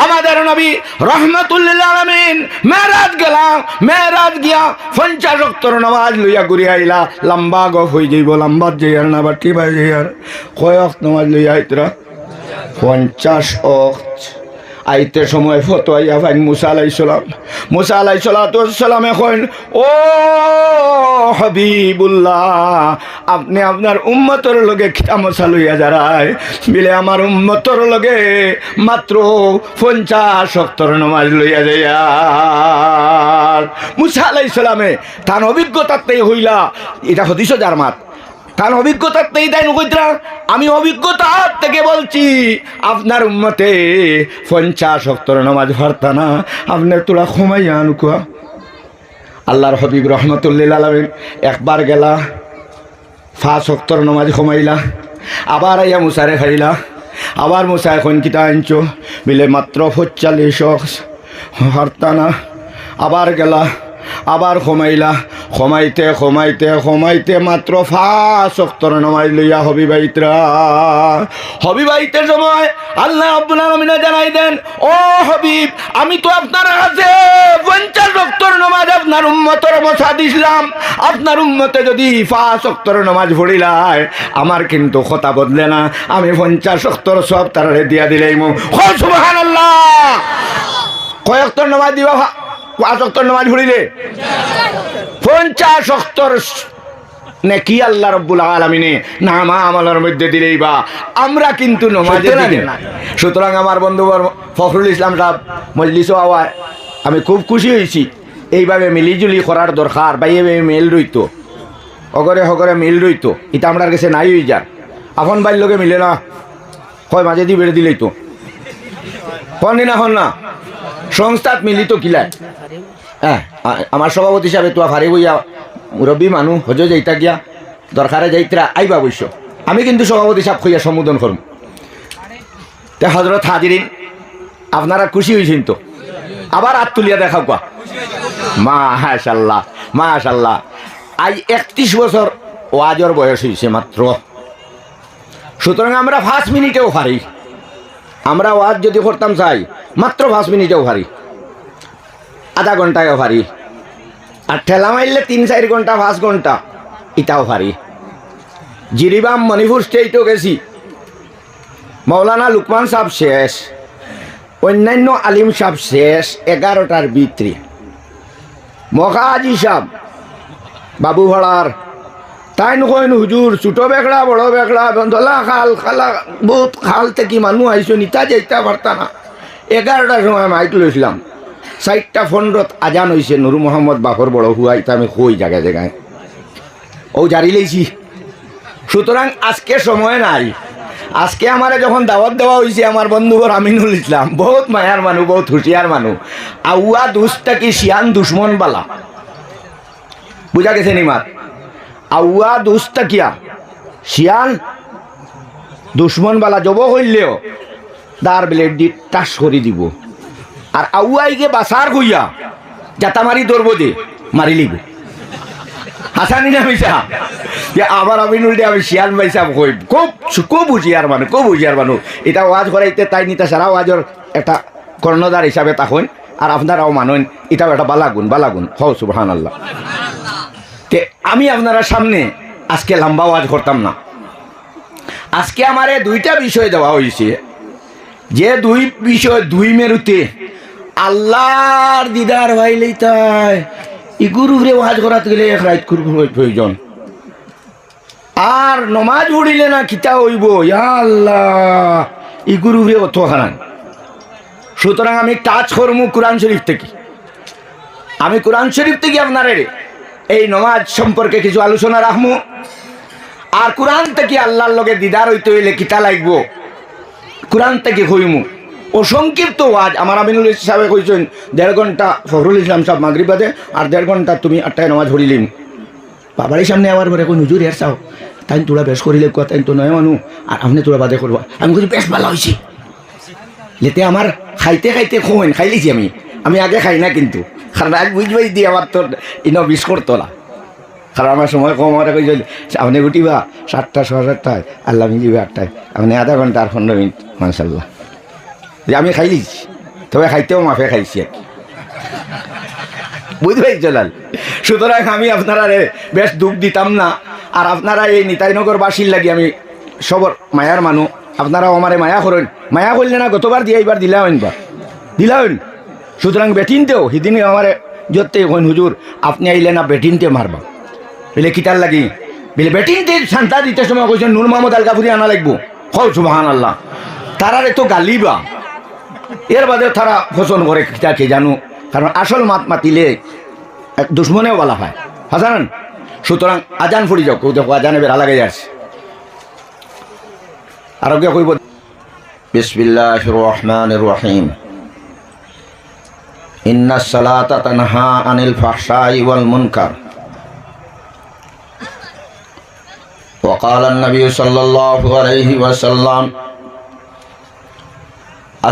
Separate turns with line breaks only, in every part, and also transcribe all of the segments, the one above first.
আমাদের নবী রহমাতুল্লিল আলামিন মেরাজ গেলা, মেরাজ গিয়া 50 ওয়াক্ত নামাজ লইয়া ঘুরে আইলা। লম্বা গপ হয়ে যাইব, লম্বা যাইয়ার না বাটি বাই যাইয়ার। কয় ওয়াক্ত নামাজ লইয়া আইতরা? 50 ওয়াক্ত। আইতে সময় ফতোয়া ফাইন মুসা আলাইহিস সালাম। মুসা আলাইহিস সালাম এখন, ও হাবিবুল্লাহ, আপনি আপনার উম্মতর লগে খিতামসা লইয়া যারায় বিলে আমার উম্মতর লগে মাত্র 50 ওয়াক্তর নামাজ লইয়া যাইয়া। মুসা আলাইহিস সালামে তার অভিজ্ঞতাতেই হইলা, এটা হাদিসও যার মাত, কারণ অভিজ্ঞতাতেই তাই নকইতরা। আমি অভিজ্ঞতা থেকে বলছি, আপনার উম্মতে 50 ওয়াক্তর নামাজ পড়তা না, আপনার তোরা ক্ষমাইয়া আনুকুয়া। আল্লাহর হাবিব রহমাতুল্লিল আলামিন একবার গেলা, 5 ওয়াক্তর নামাজ ক্ষমাইলা, আবার আইয়া মুসারে খাইলা। আবার মুসা এখন কিতা আনছো বিলে মাত্র 45 পড়তা না। আবার গেলা, আবার ক্ষমাইলা, ক্ষমাইতে ক্ষমাইতে ক্ষমাইতে মাত্র 5 ওয়াক্তর নামাজ লইয়া হবিবাইতরা। হবিবাইতে সময় আল্লাহ রাব্বুল আলামিন জানাই দেন, ও হাবিব, আমি তো আপনার কাছে 50 ওয়াক্তর নামাজ আপনার উম্মতের মশা দিছিলাম। আপনার উম্মতে যদি 5 ওয়াক্তর নামাজ পড়িলায়, আমার কিন্তু কথা বদলে না, আমি 50 ওয়াক্তর সব তারে দিয়া দিলেই মো। সুবহানাল্লাহ। কয় ওয়াক্তর নামাজ দিবা? 5 ওয়াক্তর নামাজ পড়িলে 50 ওয়াক্তর নেকি আল্লাহ রাব্বুল আলামিনে নামা আমলের মধ্যে দিলেই বা আমরা কিন্তু নামাজে দিই না। সুতরাং আমার বন্ধু ফখরুল ইসলাম সাহেব মজলিসও আওয়ায় আমি খুব খুশি হয়েছি। এইভাবে মিলিজুলি করার দরকার, বা এইভাবে মিল রইতো, অগরে হগরে মিল রইতো। এটা আমার কাছে নাই হয়ে যার এখন বাইর লোকে মিলে না, কয় মাঝে দিয়ে বেড়ে দিলেই তো কোন দিন এখন না সংস্থাত মিলিত কিলায়। হ্যাঁ, আমার সভাপতি সাহেব তো ফারি বইয়া মুরব্বী মানুষ হজ যাইতা গিয়া দরকারে যাইতরা আইবা বৈশ্য। আমি কিন্তু সভাপতি সাহেব হইয়া সম্বোধন করব। তে হজরত হাজিরিন, আপনারা খুশি হয়েছেন তো? আবার হাত তুলিয়া দেখাও কোয়া। মাশাআল্লাহ মাশাআল্লাহ। আজ 31 বছর ওয়াজর বয়স হয়েছে মাত্র। সুতরাং আমরা 5 মিনিটেও পারি। আমরা ওয়াজ যদি করতাম চাই মাত্র 5 মিনিটেও পারি, আধা ঘন্টায়ও পারি, আর ঠেলা মারলে 3-4 ঘন্টা 5 ঘন্টা এটাও পারি। জিরিবাম মণিপুর স্টেটও গেছি, মৌলানা লুকমান সাহেব শেষ, অন্যান্য আলিম সাহেব শেষ 11টার ভিতরে। মকাজি সাহেব বাবু ভাড়ার তাই নকইন হুজুর ছোট বেগড়া বড় বেগড়া বন্ধলা খাল খালা বহুত খাল থেকে মানুষ আইসো নিতা যাইতা পারতা না। 11টার সময় মাইক লইছিলাম, 4টা 15 আজান হয়েছে। নুরু মোহাম্মদ বাফর বড় হুয়াইতা আমি কই জায়গায় জায়গায় ও জারি লেছি। সুতরাং আজকে সময় নাই। আজকে আমার যখন দাওয়াত দেওয়া হয়েছে আমার বন্ধুবর আমিনুল ইসলাম, বহুত মায়ার মানুষ, বহুত হুঁশিয়ার মানুষ। আউয়া দুষ্টা কি শিয়ান দুশ্মন বালা, বুঝা গেছে নিমার? আউয়া দুষ্টা কিয়া শিয়ান দুশ্মন বালা জব হইলেও দার ব্লেড দি টাস করে দিব। আর আউয়াইকে বাসার কইয়া যাতা মারি ধরবো দে মারি লিব। হাসানি না মিশা যে আবার আমিনুল দিয়ে আমি শিয়াল মাইসা কই খুব খুব হুঁশিয়ার মানুষ, খুব হুঁশিয়ার মানুষ। এটা ওয়াজ করাইতে তাই নিতে সারা ওয়াজর একটা কর্ণধার হিসাবে তখন, আর আপনারাও মানুন এটাও একটা বালাগুন বালাগুন। হও সুবহানাল্লাহ। তে আমি আপনারা সামনে আজকে লম্বা ওয়াজ করতাম না। আজকে আমারে 2টা বিষয় দেওয়া হয়েছে, যে 2 বিষয় 2 মেরুতে আল্লাহর দিদার ভাইলেই তাই ইগুরুরে ওয়াজ করাতে গেলে 1 রাত প্রয়োজন। আর নমাজ পড়িলে না কিতা হইব, ইয়া আল্লাহ ইগুরুরে অত হারান। সুতরাং আমি টাচ করবো কোরআন শরীফ থেকে। আমি কোরআন শরীফ থেকে আপনার এই নমাজ সম্পর্কে কিছু আলোচনা রাখবো। আর কোরআন থেকে আল্লাহর লগে দিদার হইতে হইলে কিতা লাগব কোরআন থেকে হইমু। অসংক্ষিপ্ত ওয়াজ আমার আমিনুল সাহেব কইছেন 1.5 ঘন্টা, ফখরুল ইসলাম সাহেব মাগরিব বাদে, আর 1.5 ঘন্টা তুমি 8টায় নামাজ পড়িলিম। বাবারই সামনে আমার পরে কোন হুজুর এর চাও তাই তোরা বেশ করিলে তাই তো নয় মানুষ, আর আপনি তোরা বাদে করবা। আমি কই বেশ ভালো হয়েছে। লেতে আমার খাইতে খাইতে খোয়েন খাইলিছি আমি আগে খাই না, কিন্তু কারণ আজ বুঝবাই দিয়ে আমার তো ইনো বিষ করতো না। কারণ আমার সময় কম, আমার কই আপনি উঠিবা 7টা 7:30টায়, আল্লাহ আমি যাবে 8টায়, আপনি আধা ঘন্টা আর 15 মিনিট। মাশাআল্লাহ যে আমি খাইলিছি তবে খাইতেও মাফে খাইছি আর কি। বুঝতে চলাল। সুতরাং আমি আপনারা বেশ দুঃখ দিতাম না। আর আপনারা এই নিতাইনগর বাসীর লাগি আমি সবর মায়ার মানুষ, আপনারাও আমারে মায়া করেন। মায়া করলে না গতবার দিয়ে এইবার দিলাম বা দিলাম। সুতরাং বেটিনতেও সেদিন আমার যতে কইন হুজুর আপনি আইলে না বেটিনতে মারবা বলে কিতার লাগি বলে বেটিনতে শান্তা দিতে সময় কইছেন নূর মোহাম্মদ আলকাপুরি আনা লাগবো। হও সুবহানাল্লাহ। তারারে তো গালিবা, এর বাদে তারা পছন্দ করে কিতা কে জানো, কারণ আসল মাত মাতিলে দুশ্মনেও বলা হয় হাজান। সুতরাং আজান ফুরি যাও, কেউ দেখো আজানে বেড়া লাগে যাচ্ছে। আরোগ্য কইব বিসমিল্লাহির রহমানির রহিম। ইন্নাস সালাতা তানহা আনিল ফাহশাই ওয়াল মুনকার। وقال النبي صلى الله عليه وسلم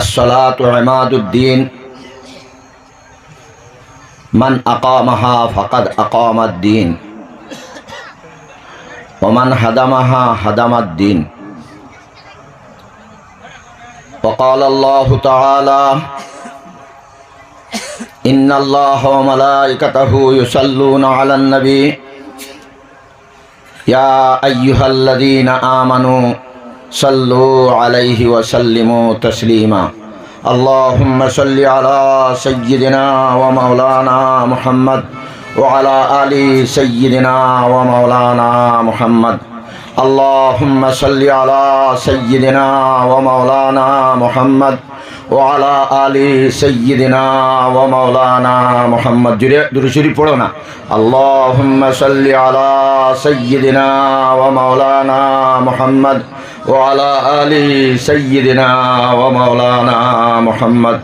الصلاة عماد الدين من أقامها فقد أقام الدين ومن هدمها هدم الدين. وقال الله تعالى إن الله وملائكته يصلون على النبي يا أيها الذين آمنوا صلوا عليه وسلموا تسليما. اللهم صل على سيدنا ومولانا محمد وعلى آل سيدنا ومولانا محمد. اللهم صل على سيدنا ومولانا محمد وعلى آل سيدنا ومولانا محمد. درود شریف پڑھو نا. اللهم صل على سيدنا ومولانا محمد وعلى آل سيدنا ومولانا محمد.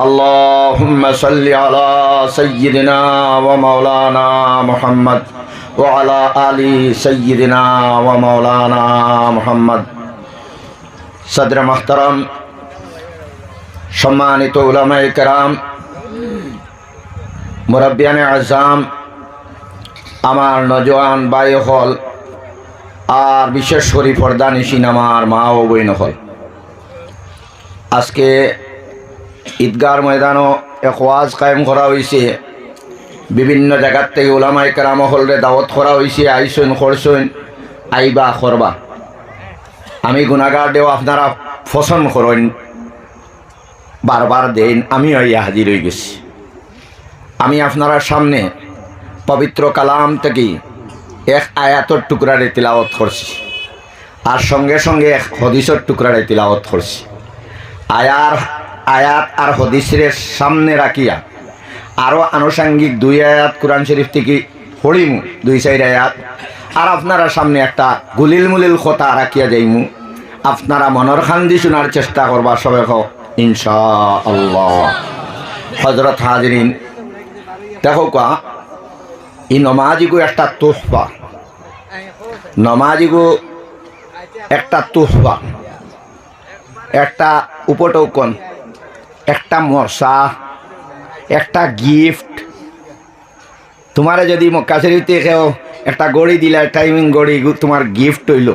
اللهم صل على سيدنا ومولانا محمد وعلى آل سيدنا ومولانا محمد. صدر محترم, সম্মানিত উলামায়ে কেরাম, মুরব্বিয়ানে আযম, আমার নজওয়ান ভাই হল, আর বিশেষ করে পর্দানিশীন আমার মা ও বোন হল, আজকে ঈদগার ময়দানও এক ওয়াজ কায়েম করা হয়েছে। বিভিন্ন জায়গার থেকে উলামায়ে কেরাম হলরে দাওয়াত করা হয়েছে, আইসুন করছুন, আইবা করবা। আমি গুনাহগার দেও, আপনারা পছন্দ করেন, বারবার দেন, আমি আইয়া হাজির হয়ে গেছি। আমি আপনার সামনে পবিত্র কালাম থেকে এক আয়াতর টুকরারে তিলাওয়াত করছি, আর সঙ্গে সঙ্গে এক হদিসের টুকরারে তিলাওয়াত করছি। আয়াত আর হদিসের সামনে রাখিয়া আরও আনুষাঙ্গিক 2 আয়াত কোরআন শরীফ থেকে পড়িমু, 2-4 আয়াত, আর আপনারা সামনে একটা গুলিল মুলিল কথা রাখিয়া যাইমু। আপনারা মনের খান্দি শোনার চেষ্টা করবা, সবে হোক ইনশাআল্লাহ। হযরত হাজিরিন, দেখো কা এই নমাজিগো একটা তোহফা, নমাজিগো একটা তোহফা, একটা উপটৌকন, একটা মশা, একটা গিফট। তোমারে যদি মক্কা শরীফতে কেউ একটা গড়ি দিলা, টাইমিং গড়ি, তোমার গিফট হইল,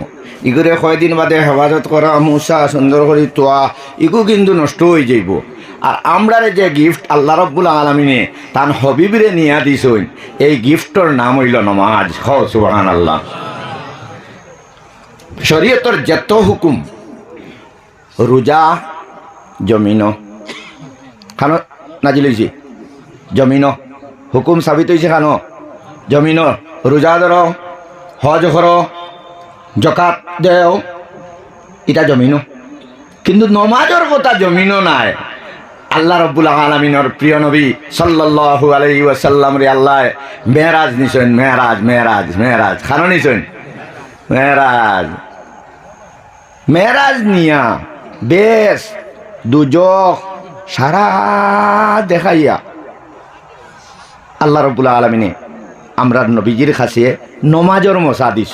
ইগুরে কয়দিন বাদে হেফাজত করা, মুসা সুন্দর করে তোয়া, ইগু কিন্তু নষ্ট হয়ে যাইব। আর আমরারে যে গিফট আল্লাহ রব্বুল আলামিনে তান হবিবরে নিয়া দিছইন, এই গিফটর নাম হইল নমাজ। হও সুবহানাল্লাহ। শরীয়তর যত হুকুম, রোজা জমিন খানো নাজিল হয়েছে, জমিন হুকুম সাবিত হয়েছে খানো জমিন। রোজা ধর, হজ কর, জকাত দেও, এটা জমিন। কিন্তু নমাজের কথা জমিন নাই। আল্লাহ রব্বুল আলামিনের প্রিয় নবী সাল্লাল্লাহু আলাইহি ওয়াসাল্লাম রে আল্লাহ মেরাজ নিছেন, মেরাজ মেরাজ মেরাজ খানো নিছেন, মেরাজ মেরাজ নিয়া বেশ দুজক সারা দেখাইয়া আল্লাহ রব্বুল আলামিনে আমরা নবীজির কাছে নমাজের মশা দিছ।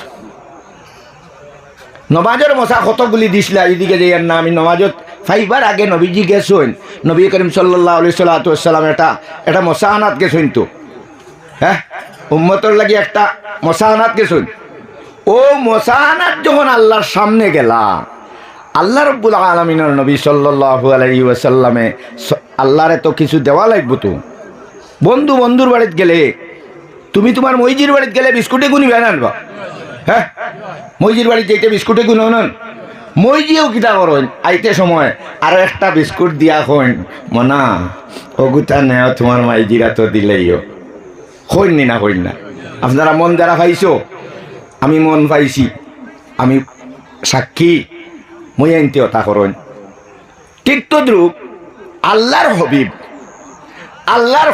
নমাজের মশা কতগুলি দিছিলা, এদিকে যে না আমি নমাজত ফাইবার আগে নবীজি গেছেন, নবী করিম সাল্লাল্লাহু আলাইহি সাল্লাম এটা মশাহানাত গেছেন। তো হ্যাঁ, উম্মতর লাগি একটা মশাহানাত গেছেন। ও মশাহানাত যখন আল্লাহর সামনে গেলা, আল্লাহ রব্বুল আলামিনের নবী সাল্লাল্লাহু আলাইহি ওয়াসাল্লামে আল্লাহরে তো কিছু দেওয়া লাগবে তো। বন্ধুর বাড়িতে গেলে তুমি তোমার মইজির বাড়িতে গেলে বিস্কুটে গুনি বেন আনবা, হ্যাঁ মইজির বাড়িতে যেতে বিস্কুটে গুণ নন, মইজিও কিতা করেন আইতে সময় আরো একটা বিস্কুট দিয়া হইন মনা অগুতা নেও তোমার মাইজিরা তো দিলেইও হইনি না হইন না। আপনারা মন দ্বারা পাইছো, আমি মন পাইছি, আমি সাক্ষী, মই আনতে তা করেন। ঠিক তদ্রুপ আল্লাহর হবিব, আল্লাহর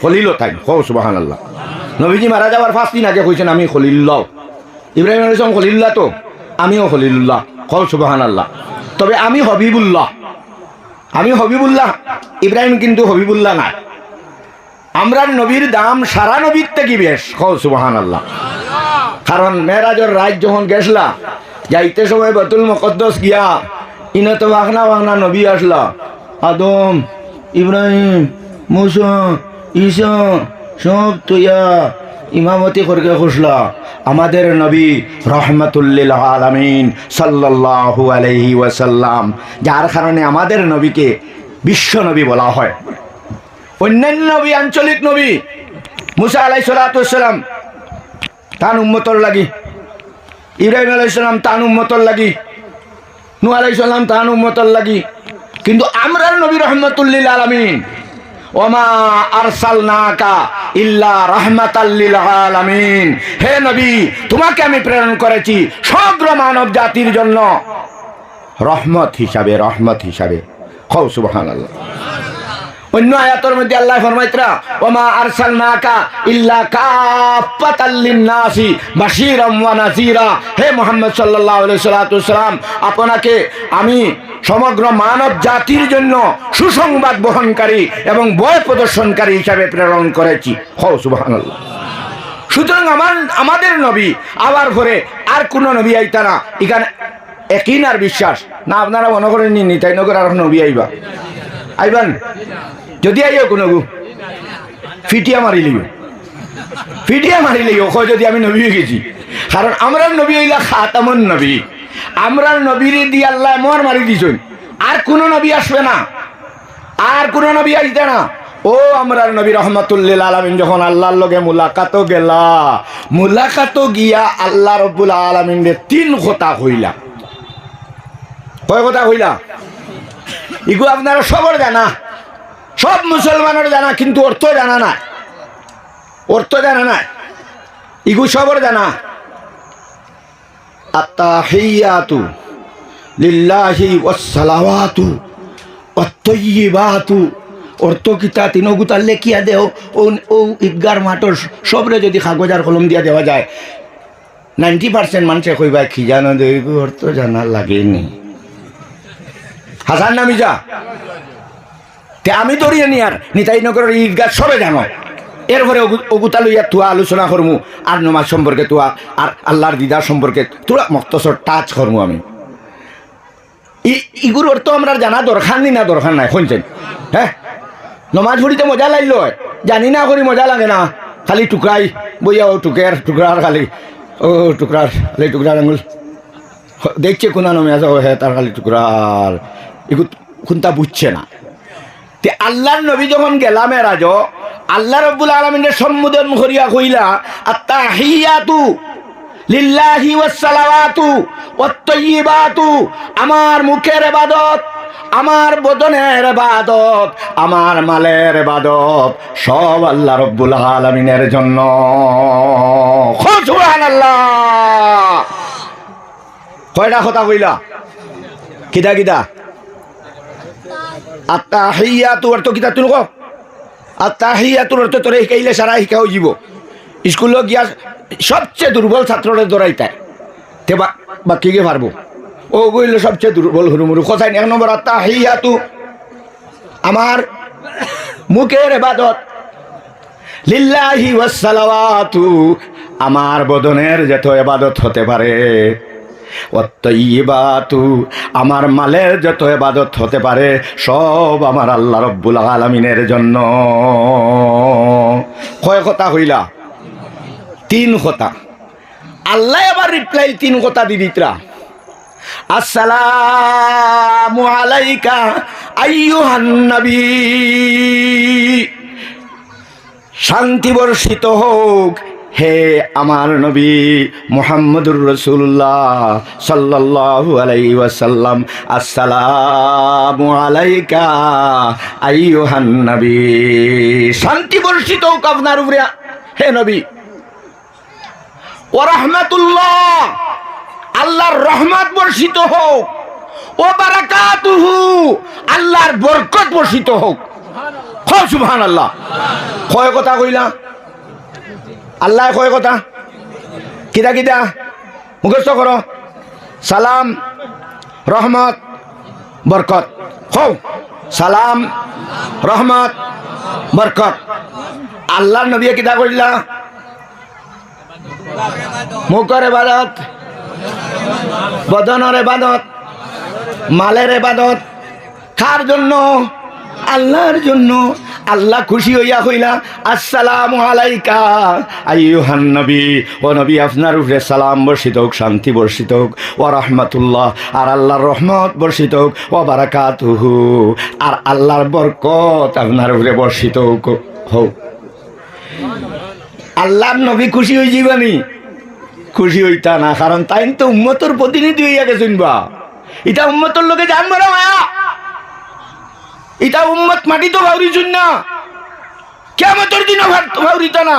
খলিলও থাক হো সুবহানাল্লাহ। নবীজি মারা যাওয়ার 5 দিন আগে কইছেন আমি খলিলুল্লাহ, ইব্রাহিম আলাইহিস সালাম খলিলুল্লাহ, তো আমিও খলিলুল্লাহ হো সুবহানাল্লাহ। তবে আমি হবিবুল্লাহ, ইব্রাহিম কিন্তু হবিবুল্লাহ না। আমরার নবীর দাম সারা নবীর থেকে বেশ হো সুবহানাল্লাহ। কারণ মেরাজের রাত যখন গেছলা যাইতে সময় বাইতুল মুকদ্দাস গিয়া ইনে তো বাগনা নবী আসলা, আদম ইব্রাহিম মুসা ঈসা সব তুইয়া ইমামতি করকে খুশলা আমাদের নবী রহমাতুল্লিল আলামিন সাল্লাল্লাহু আলাইহি ওয়াসাল্লাম, যার কারণে আমাদের নবীকে বিশ্ব নবী বলা হয়। অন্যান্য নবী আঞ্চলিক নবী, মুসা আলাইহিস সালাতু ওয়াসসালাম তান উম্মতর লাগি, ইব্রাহিম আলাইহিস সালাম তান উম্মতর লাগি, নূহ আলাইহিস সালাম তান উম্মতর লাগি, কিন্তু আমরার নবী রহমাতুল্লিল আলামিন ওমা আরসালনাকা ইল্লা রাহমাতাল লিল আলামিন, হে নবী তোমাকে আমি প্রেরণ করেছি সমগ্র মানব জাতির জন্য রহমত হিসাবে হো সুবহানাল্লাহ। অন্য আয়াতের মধ্যে আল্লাহ ফরমাইতরা ওমা আরসালনাকা ইল্লা কাফাতাল লিন-নাসি বাশীরাম ওয়া নাযীরা, হে মুহাম্মদ সাল্লাল্লাহু আলাইহি ওয়াসাল্লাম আপনাকে আমি সমগ্র মানব জাতির জন্য সুসংবাদ বহনকারী এবং ভয় প্রদর্শনকারী হিসাবে প্রেরণ করেছি হো সুবহানাল্লাহ। সুতরাং আমাদের নবী আবার পরে আর কোন নবী আইতা না, এখানে একই আর বিশ্বাস না। আপনারা মনে করেন নি তাই নগর আর নবী আইবান যদি আইও কোনো ফিটিয়া মারিলিও যদি আমি নবী হয়ে গেছি। কারণ আমরা নবী হইলা খাতামুন নবী, আমরা নবীর দিয়ে আল্লাহ মোর মারি দিছেন, আর কোন নবী আসবে না, আর কোন নবী আসবে না। ও আমরার নবী রহমাতুল্লিল আলামিন যখন আল্লাহর লগে মুলাকাতো গিয়া আল্লাহ রব্বুল আলামিনের 3 কথা হইলা। কয় কথা হইলা? ইগো আপনারা সবার জানা, সব মুসলমানের জানা, কিন্তু অর্থ জানা না, ইগু সবার জানা। আত্তাহিয়াতু লিল্লাহি ওয়াসসালাওয়াতু ওয়াত-তাইয়্যিবাতু, অর্থ কিতা তিনগুতা লেখিয়া দেও ও ঈদগার মাঠর সবরে যদি কাগজ আর কলম দিয়া দেওয়া যায় 90% মানুষে কইবা কি জানো দেই অর্থ জানা লাগেনি। হাসান নামি যা তে আমি দরিয়ে নি আর নিতাই নগরের ঈদগাহ সবে জানো। এরপরে ওগুতা লইয়া তুয়া আলোচনা করমু আর নমাজ সম্পর্কে তুয়া আর আল্লাহর দিদার সম্পর্কে তোরা মক্তসর টাচ করমু। আমি ইগুর অর্থ আমরা জানা দরকার নি না দরকার নাই শুনছেন? হ্যাঁ, নমাজ পড়িতে মজা লাগলো, জানি না করি মজা লাগে না, খালি টুকরাই বইয়া ও টুকরার খালি ও টুকরার খালি টুকরার আঙুল দেখছে কোনা নমে আসা হ্যাঁ তার খালি টুকরার এগুলো কোনটা বুঝছে না। তে আল্লাহর নবী যখন গেলাম মেরাজ, আল্লাহ রাব্বুল আলামিনের সম্বোধন করিয়া কইলা আত্তাহিয়াতু লিল্লাহি ওয়াসসালাওয়াতু ওয়াত-তাইয়্যিবাতু, আমার মুখের ইবাদত, আমার বদনের ইবাদত, আমার মালের ইবাদত সব আল্লাহ রাব্বুল আলামিনের জন্য। সুবহানাল্লাহ। কয়টা কথা কইলা? কিদা আত্তাহিয়াতু অর্থ কিতা তুই কো? আত্তাহিয়াতুর অর্থ তোরে শিকাইলে সারা শিকাও যাব। স্কুলে গিয়া সবচেয়ে দুর্বল ছাত্ররে দৌড়াইতায় তে বাকিকে পারবো, ও বইলে সবচেয়ে দুর্বল হুরুমুরু কোথায়। 1 নম্বর আত্তাহিয়াতু আমার মুখের ইবাদত, লিল্লাহি ওয়াসসালাওয়াতু আমার বদনের যত ইবাদত হতে পারে, ওয়াত-তাইয়্যিবাতু আমার মালের যত ইবাদত হতে পারে সব আমার আল্লাহ রাব্বুল আলামিনের জন্য। কয় কথা হইলা? 3 কথা। আল্লাহ আবার রিপ্লাই 3 কথা দি দিতরা। আসসালামু আলাইকা আইয়ুহান নবী, শান্তি বর্ষিত হোক হে আমার নবী মুহাম্মদুর রাসূলুল্লাহ সাল্লাল্লাহু আলাইহি ওয়াসাল্লাম। আসসালামু আলাইকা আইয়ুহান নবী, শান্তি বর্ষিত হোক আপনার উপরে হে নবী। ওয়া রাহমাতুল্লাহ, আল্লাহর রহমত বর্ষিত হোক। ও বারাকাতুহু, আল্লাহর বরকত বর্ষিত হোক। সুবহানাল্লাহ। কয় কথা কইলা? আল্লাহ কয় কথা, কিতা কিতা মুখস্থ করো। সালাম, রহমত, বরকত। হও, সালাম, রহমত, বরকত। আল্লাহর নবী কিতা কইলা? মুখের ইবাদত, বদনের ইবাদত, মালের ইবাদত। কার জন্য? আল্লাহর জন্য। আল্লাহ খুশি হইয়া কইলা আসসালামু আলাইকা আইয়ুহান নবী, ও নবী আপনার উপরে সালাম বর্ষিত হোক, শান্তি বর্ষিত হোক। ওয়া রাহমাতুল্লাহ, আর আল্লাহর রহমত বর্ষিত হোক। ওয়া বারাকাতুহু, আর আল্লাহর বরকত আপনার উপরে বর্ষিত হোক। আল্লাহর নবী খুশি হয়ে যাবানি? খুশি হইতা না, কারণ তাই তো উম্মতর প্রতিনিধি হইয়া গেছেন। বা এটা উম্মতর লোকে জানবো না মায়া, এটা উম্মত মাটি তো ভাউরিছুন না, কিয়ামতের দিনও ভাউরিত না।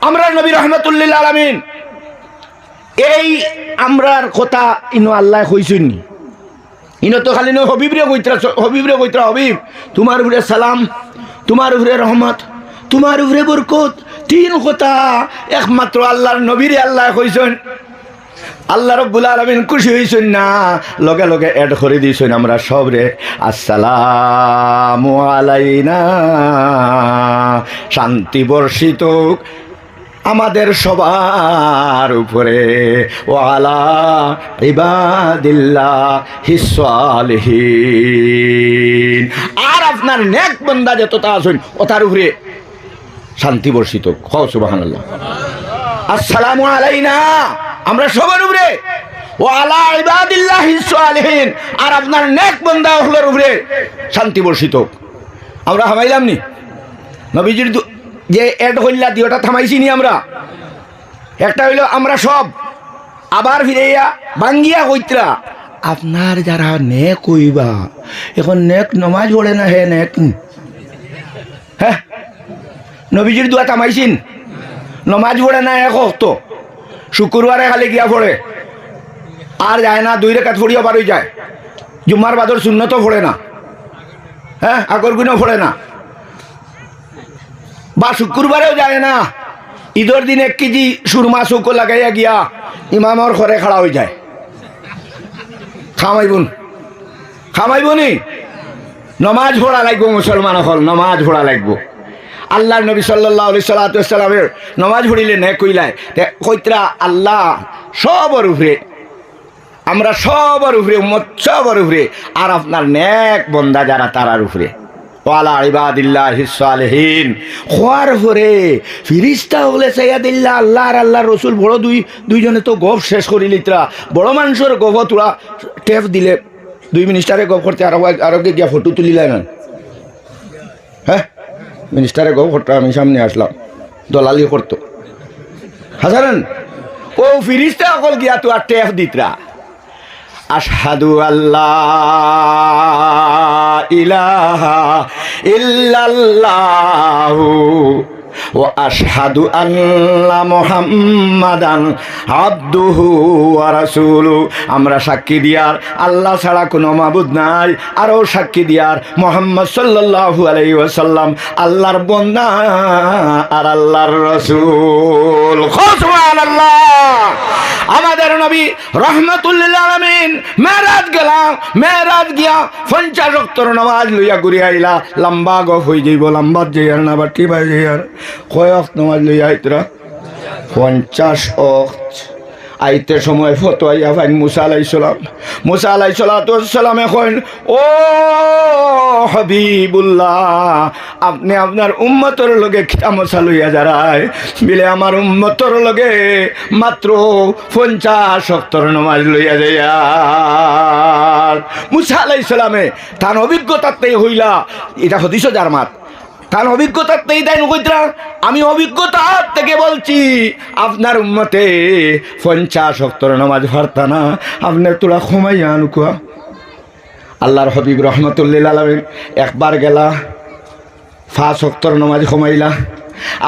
আমরা নবী রহমাতুল্লিল আলামিন, এই আমরার কথা ইনো আল্লাহ কইছেন নি? ইনো তো খালি হবিবরে কইতরা হবিব তোমার উপরে সালাম, তোমার উপরে রহমত, তোমার উপরে বরকত। তিন কথা একমাত্র আল্লাহর নবীরে আল্লাহ কইছেন। আল্লাহ রাব্বুল আলামিন খুশি হইছেন না, লগে লগে এড করে দিয়েছেন আমরা সবরে আসসালামু আলাইনা, শান্তি বর্ষিত আমাদের সবার উপরে। ওয়ালা ইবাদিল্লাহিস সালিহিন, আর আপনার নেক বান্দা যতটা আছেন ওটার উপরে শান্তি বর্ষিত হোক। সুবহানাল্লাহ। আসসালামু আলাইনা, আমরা সবার উপরে। ওয়ালা ইবাদিল্লাহিস সালিহিন, আর আপনার নেক বান্দা হলোর উপরে শান্তি বর্ষিত হোক। আমরা হামাইলাম নি? নবীজির যে এড হইলা দিওটা থামাইছি নি আমরা? একটা হইল আমরা সব, আবার ফিরাইয়া বাঙ্গিয়া কইত্রা আপনার যারা নেক হইবা। এখন নেক নমাজ পড়ে না, হে নেক? হ্যাঁ, নবীজির দোয়া থামাইছিন? নমাজ পড়ে না এক ওয়াক্ত, শুক্রবারে খালি গিয়া পড়ে, আর যায় না। 2 রাকাত পড়িয়া বার হয়ে যায়। জুম্মার বাদর সুন্নতও পড়ে না, হ্যাঁ, আগর গুণও পড়ে না, বা শুক্রবারেও যায় না। ঈদের দিন 1 কেজি সুরমা চৌকো লাগাইয়া গিয়া ইমামর ঘরে খাড়া হয়ে যায়। খামাইবনি? নমাজ পড়া লাগবো মুসলমান হল, নমাজ পড়া লাগবো। আল্লাহর নবী সাল্লাল্লাহু আলাইহি সাল্লামের নমাজ পড়িলে নে কইলায় কইত্রা আল্লাহ সবার উপরে, আমরা সবার উপরে, উম্মত সবার উপরে, আর আপনার নেক বন্দা যারা তারার উপরে। ওয়ালা ইবাদিল্লাহিস সালিহিন, খোয়ার পরে ফিরিস্তা হলে সাইয়াদিল্লাহ আল্লাহ আর আল্লাহর রসুল বড় দুইজনে তো গপ শেষ করিলিত্রা। বড় মানুষের গপ তোরা টেপ দিলে 2 মিনিস্টারে গপ করতে আরোগ্যে গিয়া ফটো তুলিলেন। হ্যাঁ, মিনিস্টারে গপ করতে আমি সামনে আসলাম, দলালি করতো হাজারেন। ও ফিরিস্তা অকল গিয়া তো আর টেপ দিতরা আশহাদু আল্লাহ ইলাহা ইল্লাল্লাহু ওয়া আশহাদু আন্না মুহাম্মাদান আবদুহু ওয়া রাসূলুহু। আমরা সাক্ষী দিয়ার আল্লাহ ছাড়া কোনো মাবুদ নাই, আরও সাক্ষী দিয়ার মুহাম্মদ সাল্লাল্লাহু আলাইহি ওয়াসাল্লাম আল্লাহর বান্দা আর আল্লাহর রাসূল। সুবহানাল্লাহ। আমাদের নবী রাহমাতুল্লিল আলামিন মেরাজ গেলাম, মেরাজ গিয়া 50 ওয়াক্তের নামাজ লইয়া ঘুরে আইলা। লম্বা গপ হয়ে যাইব, লম্বা যাইয়ার না বাটি বাই যাইয়ার। কয় ওয়াক্ত নামাজ লইয়া আইতরা? 50 ওয়াক্ত। আইতে সময় ফতোয়াইয়া ভাই মুসা আলাইসালাম। মুসা আলাইসালাম এখন ও হাবিবুল্লাহ, আপনি আপনার উম্মতর লগে খিতামশা লইয়া যারায় বিলে আমার উম্মতর লগে মাত্র 50 নমাজ লইয়া যাইয়া। মুসা আলাইসালামে তার অভিজ্ঞতাতেই হইলা, এটা হদিস যার মাত, তার অভিজ্ঞতাতেই তাই নকইতরা, আমি অভিজ্ঞতার থেকে বলছি আপনার উম্মতে 50 নমাজ পড়তা না, আপনার তোরা ক্ষমাইয়া আনুকুয়া। আল্লাহর হাবিব রহমতুল্লিল আলামিন একবার গেলা 5 নমাজ ক্ষমাইলা,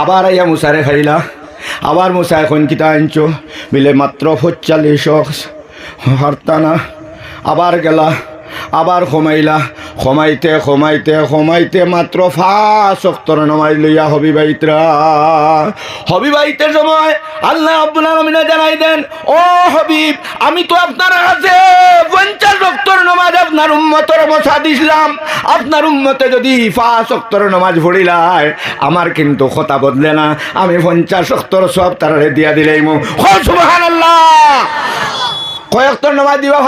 আবার আইয়া মুসারে খাইলা, আবার মুসা এখন কিতা আনছো বিলে মাত্র 45 হরতা না, আবার গেলা, আবার ক্ষমাইলা, ক্ষমাইতে ক্ষমাইতে ক্ষমাইতে মাত্র 5 নমাজ লইয়া হবিবাইতে সময় আল্লাহ রাব্বুল আলামিন জানাই দেন, ও হাবিব আমি তো আপনার কাছে 50 নমাজ আপনার উম্মতের মশা দিছিলাম, আপনার উম্মতে যদি 5 নমাজ পড়িলায় আমার কিন্তু কথা বদলে না, আমি 50 সব তারারে দিয়া দিলেই সুবহানাল্লাহ। কয় নমাজ দিবা?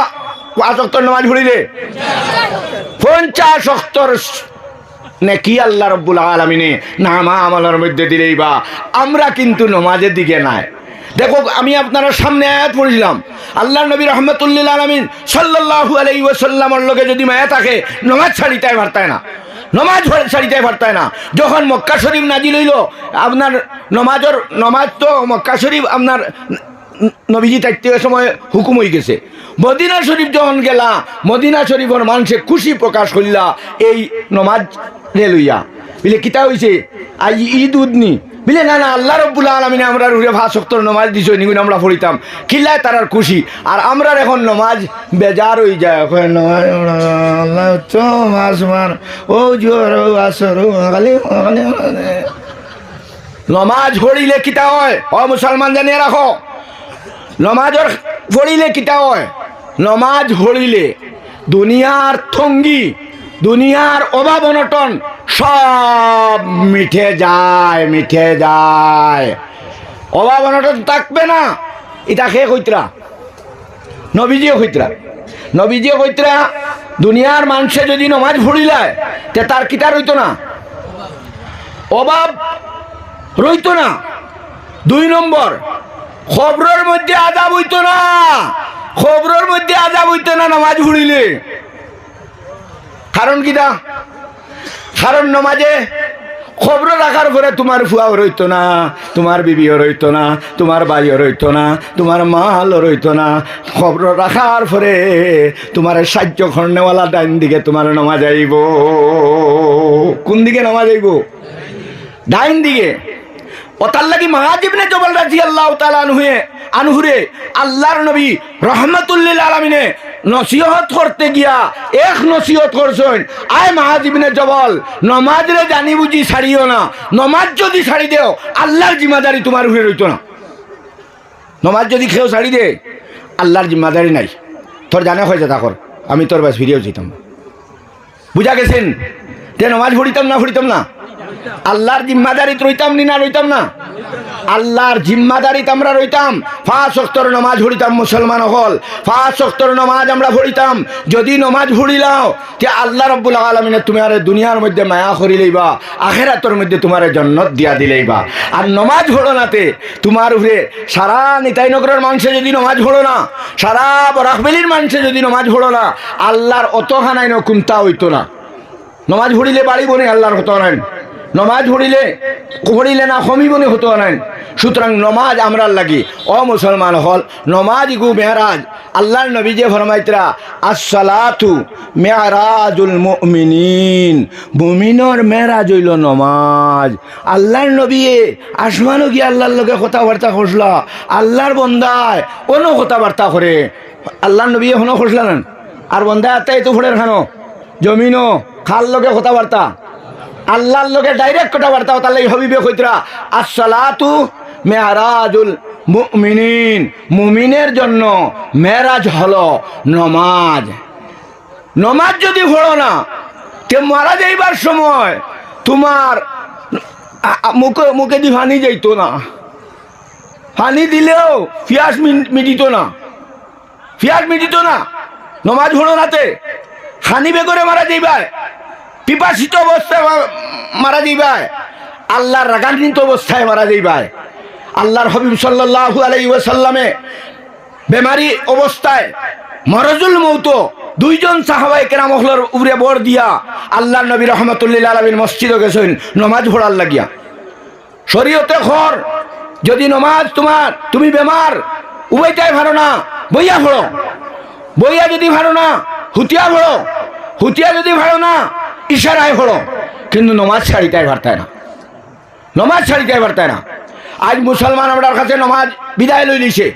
5 নমাজ পড়িলে 50 নেকি আল্লাহ রাব্বুল আলামিনে নামা আমলের মধ্যে দিলেই বা। আমরা কিন্তু নমাজের দিকে নাই। দেখো আমি আপনারা সামনে আয়াত পড়ছিলাম, আল্লাহ নবী রহমতুল্লিল আলামিন সাল্লাল্লাহু আলাইহি ওয়াসাল্লামের লগে যদি মায়া থাকে নমাজ ছাড়িতে পারতায় না, নমাজ ছাড়িতে পারতায় না। যখন মক্কা শরীফ নাজিল হইল আপনার নমাজ তো মক্কা শরীফ আপনার নবীজি থাকতে সময় হুকুম হয়ে গেছে। মদিনা শরীফ যখন গেলা, মদিনা শরীফের মানুষে খুশি প্রকাশ করিলা এই নমাজ রে লইয়া, বিলে কিতা হয়েছে আজ ঈদ উদনি বিলে না না আল্লাহ রাব্বুল আলামিন আমরা রুহে 5 নমাজ দিছ নিগুন আমরা পড়িতাম, খিল্লায় তারার খুশি। আর আমরা এখন নমাজ বেজার হয়ে যায়, আল্লাহ ও জোর আসর নমাজ পড়িলে কিতা হয় ও মুসলমান জানিয়ে রাখো, নমাজর পড়িলে কিতা হয়, নমাজ পড়িলে দুনিয়ার থঙ্গি দুনিয়ার অভাব অনটন সব মিঠে যায়, মিঠে যায়, অভাব অনটন থাকবে না। এটা খেয়ে কইতরা নবীজিও কইতরা, নবীজিও কইতরা দুনিয়ার মানুষে যদি নমাজ পড়িলায় তে তার কিতা রইতো না, অভাব রইতো না। 2 নম্বর খবরের মধ্যে আযাব হইতো না, খবরের মধ্যে আযাব হইতো না নামাজ পড়িলে। কারণ কিটা? কারণ নমাজে খবর রাখার পরে তোমার ফুয়াও রইতো না, তোমার বিবিও রইতো না, তোমার ভাইও রইতো না, তোমার মালও রইতো না। খবর রাখার পরে তোমার সাহায্য করনেওয়ালা ডাইন দিকে তোমার নমাজ আইব। কোন দিকে নমাজ আইব? ডাইন দিকে। ওতার লাগি মুআয ইবনে জবাল রাদিয়াল্লাহু তাআলা আনহুরে আল্লাহর নবী রহমাতুল্লিল আলামিনে নসিহত করতে গিয়া এক নসিহত করছেন, আয় মুআয ইবনে জবাল নমাজ রে জানি বুঝি ছাড়িও না, নমাজ যদি ছাড়ি দেও আল্লাহর জিম্মাদারি তোমার উপরে রইতো না। নমাজ যদি কেউ ছাড়ি দে আল্লাহর জিম্মাদারি নাই, তোর জানে হয়ে যা কর, আমি তোর বাস ফিরেও যেতাম। বুঝা গেছেন? তে নমাজ পড়িতাম না আল্লাহর জিম্মাদারিত রইতাম না রইতাম না, আল্লাহর জিম্মাদারিত আমরা রইতাম। 5 ওয়াক্তের নামাজ পড়িতাম মুসলমান হল, 5 ওয়াক্তের নামাজ আমরা পড়িতাম। যদি নামাজ পড়িলাও তে আল্লাহ রাব্বুল আলামিন তোমার দুনিয়ার মধ্যে মায়া করি লইবা, আখিরাতের মধ্যে তোমার জান্নাত দিয়া দিলেইবা। আর নামাজ পড়ো নাতে তোমার উপরে সারা নিতাইনগরের মানুষে যদি নামাজ পড়ো না, সারা বরাকবেলির মানুষে যদি নামাজ পড়ো না, আল্লাহর অতখানাই কুমতা হইতো না। নমাজ পড়িলে বাড়ি বনে আল্লাহর হতো নাই, নমাজ পড়িলে না কমিবনে হতো নাই। সুতরাং নমাজ আমরার লাগি ও মুসলমান হল, নমাজ গু মেহরাজ। আল্লাহর নবী যে ফরমাইতরা আসসালাতু মেহরাজুল মুমিনিন, মুমিনের মেহরাজ হইল নমাজ। আল্লাহর নবী আসমানও গিয়ে আল্লাহর লগে কথাবার্তা করছিল, আল্লাহর বন্দায় অন্য কথাবার্তা করে। আল্লাহর নবী এখনো করছিলেন আর বন্দায় আত্মাই তো ফোড়ের খানো জমিনও খাল লগে কথাবার্তা, আল্লাহর লগে ডাইরেক্ট কথাবার্তা। তাহলে হবিবে কইতরা আসসালাতু মেহরাজুল মুমিনিন, মুমিনের জন্য মেহরাজ হলো নমাজ। নমাজ যদি পড়ো না তে মারা যাইবার সময় তোমার মুখে দি ভানি যাইতো না। পানি দিলেও পিয়াস মিটিত না, পিয়াস মিটিত না। নমাজ পড়ো নাতে হানি বেগরে মারা যাইবায়, পিপাসিত অবস্থায় মারা যাইবায়, আল্লাহর রাগান্বিত অবস্থায় মারা যাইবায়। আল্লাহর হাবিব সাল্লাল্লাহু আলাইহি ওয়াসাল্লামে বেমারি অবস্থায় মরজুল মৌত দুইজন সাহাবায়ে কেরাম হলর উপরে বর দিয়া আল্লাহর নবী রাহমাতুল্লিল আলামিন মসজিদে গেছেন নমাজ পড়ার লাগিয়া। শরীয়তে খর যদি নমাজ তুমি বেমার উবাইটাই ভালো না, বইয়া পড়ো, বইয়া যদি ভালো না হুতিয়া পড়ো, হুতিয়া যদি ভালো না ইশারায় পড়ো, কিন্তু নমাজ ছাড়িটাই পারতায় না, নমাজ ছাড়িটাই পারতায় না। আজ মুসলমান আমার কাছে নমাজ বিদায় লই লিছে,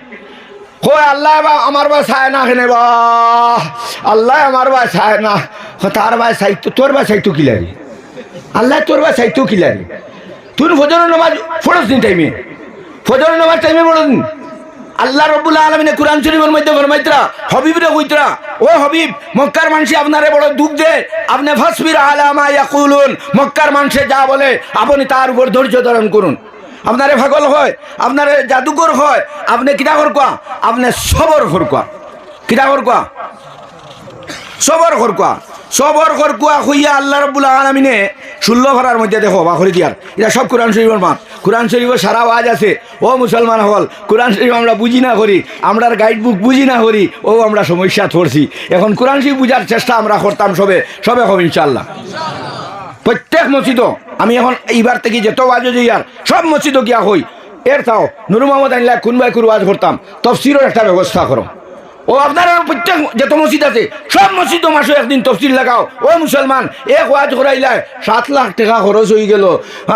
কয় আল্লাহ আমার বা চায় না, কেনে বা আল্লাহ আমার বা চায় না, তার বা চাইতো তোর বা চাইতো কি লাগে, আল্লাহ তোর বা চাইতো কি লাগে। তুই ফজরের নামাজ পড়স নি টাইমে, ফজরের নামাজ টাইমে পড়স নি। আল্লাহ রাব্বুল আলামিন কুরআন শরীফের মধ্যে ফরমাইতরা হাবিবরে কইতরা, ও হাবিব মক্কার মানুষ আপনারে বড় দুঃখ দেয়, আপনি ফাসবির আলা মা ইয়াকুলুন, মক্কার মানুষে যা বলে আপনি তার উপর ধৈর্য ধারণ করুন। আপনারে পাগল হয়, আপনারে জাদুকর হয়, আপনি কিতা করবা, আপনি সবর করবা, কিতা করবা, সবর করবা, সবর করবা হইয়া আল্লাহ রাব্বুল আলামিনে 16 পারার মধ্যে দেখো বাখরি দিয়ার, এটা সব কোরআন শরীফের মাত। কোরআন শরীফের সারা ওয়াজ আছে। ও মুসলমান হল, কোরআন শরীফ আমরা বুঝি না করি, আমরার গাইড বুক বুঝি না করি, ও আমরা সমস্যা ধরছি। এখন কোরআন শরীফ বুঝার চেষ্টা আমরা করতাম, সবে হবে ইনশাআল্লাহ। প্রত্যেক মসজিদ আমি এখন এইবার থেকে যেত ওয়াজে যাইয়ার সব মসজিদ গিয়া হই, এর তাও নুর মোহাম্মদ আইনলা কোনবাই করে ওয়াজ করতাম, তফসিরের একটা ব্যবস্থা করো। ও আপনার প্রত্যেক যত মসজিদ আছে সব মসজিদ মাসে একদিন তফসিল লাগাও। ও মুসলমান এক ওয়াজ করাইলাই 7 লাখ টাকা খরচ হয়ে গেল,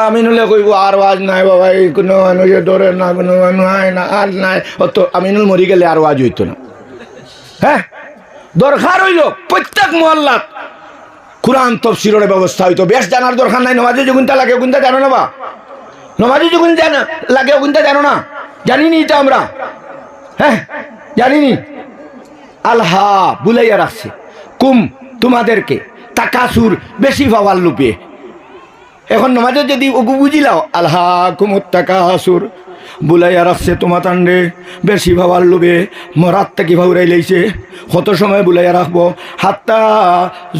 আমি নলে কইব আর ওয়াজ নাই বাবা, এই কোনো মানুষের ডরে না, কোনো মানুষ হয় না, আর নাই অত আমিনুল মরি গেলে আর ওয়াজ হইতো না। হ্যাঁ, দরকার হইল প্রত্যেক মহল্লাত কোরআন তফসিরের ব্যবস্থা হইতো। বেশ জানার দরকার নাই, নমাজে যগুনটা লাগে ওগুনটা জানো না বা, নমাজে যগুন লাগে ওগুনটা জানো না, জানিনি এটা আমরা, হ্যাঁ জানিনি। আল্লাহ বুলাইয়া রাখছে কুম তোমাদেরকে তাকাসুর বেশি পাওয়ার লুপে। এখন নমাজে যদি ওগু বুঝিলাও আল্লাহ কুমুত তাকাসুর বুলাইয়া রাখছে তোমার তান্ডে বেশি ভাবার লোভে মরাত থেকে ভাউরাই লাইছে। কত সময় বুলাইয়া রাখবো, হাত্তা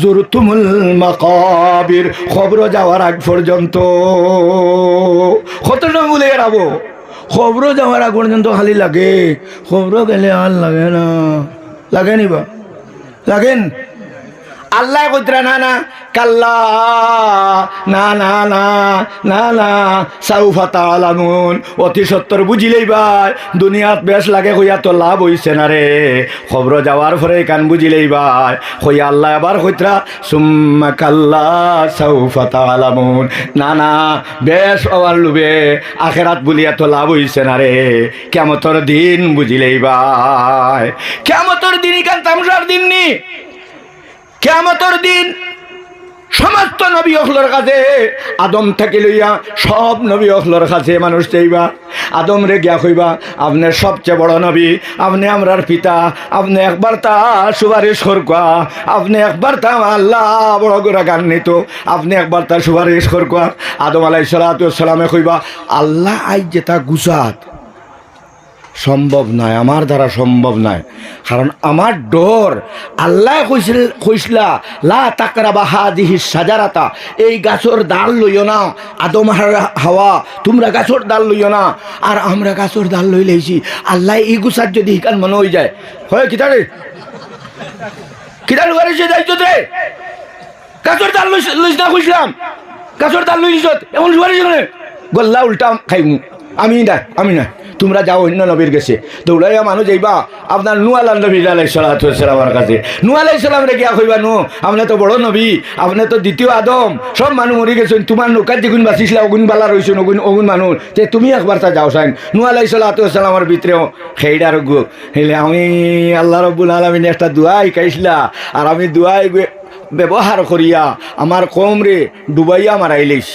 জুরতুমুল মাকাবির, খবর যাওয়ার আগ পর্যন্ত। কত সময় বুলাইয়া রাখবো, খবর যাওয়ার আগ পর্যন্ত খালি লাগে, খবর গেলে আর লাগে না, লাগে নি বা লাগেন। আল্লাহ কইতরা না না কাল্লা না না না না না সাউফা তাআলামুন, অতি সত্তর বুঝিলেই ভাই দুনিয়াত বেশ লাগে হইয়া তো লাভ হইছে না রে, খবর যাওয়ার পরে কান বুঝিলেই ভাই হইয়া আল্লাহ আবার কইতরা সুম্মা কাল্লা সাউফা তাআলামুন, না না বেশ হওয়ার লুবে আখেরাত বলিয়া তো লাভ হইছে না রে, কিয়ামতের দিন বুঝিলেই ভাই। কিয়ামতের দিন কান তামসার দিন নি, কিয়ামতের দিন সমস্ত নবী অখলর কাছে আদম থেকে লইয়া সব নবী অখলর কাছে মানুষ চাইবা। আদম রে গিয়া কইবা আপনি সবচেয়ে বড় নবী, আপনি আমরার পিতা, আপনি একবার তা সুপারিশ করবা, আপনি একবার তা আল্লাহ বড় করে গান্বিত, আপনি একবার তা সুপারিশ করবা। আদম আলাইহিস সালামে কইবা আল্লাহ আজ যেটা গুজাত সম্ভব নয়, আমার দ্বারা সম্ভব নয়, কারণ আমার ডর। আল্লাহ কইসলা লা তাকরাবা হাযিহিস সাজারাতা, এই গাছর ডাল লইও না, আদম হাওয়া তোমরা গাছর ডাল লইও না, আর আমরা গাছর ডাল লই লাইছি। আল্লাহ এই গুছার যদি হিকান মনে হয়ে যায় হয় কিতারে কিতার ঘরে সে যাইতো রে, গাছর ডাল লইস না কইছিলাম, গাছর ডাল লইছ এমন ঘরে গল্লা উল্টা খাইমু, আমি না তোমরা যাও অন্য নবীর কাছে, দৌড়াইয়া মানুষ যাইবা আপনার নূহ নবী আলাইহিস সালামের কাছে। নূহ আলাইহিস সালাম রে গিয়া কইবা নূহ আপনি তো বড় নবী, আপনি তো দ্বিতীয় আদম, সব মানুষ মরি গেছেন, তোমার নৌকার যেগুন বাঁচিছিলা ওগুন বালা রয়েছেন, ওগুন মানুষ তে তুমি একবার তা যাও চাইন। নূহ আলাইহিস সালামের ভিতরেও সেইডার গো হেলে আমি আল্লাহ রাব্বুল আলামিন একটা দোয়া শিখাইছিলা, আর আমি দোয়াই ব্যবহার করিয়া আমার কম রে ডুবাইয়া মারাইলিস।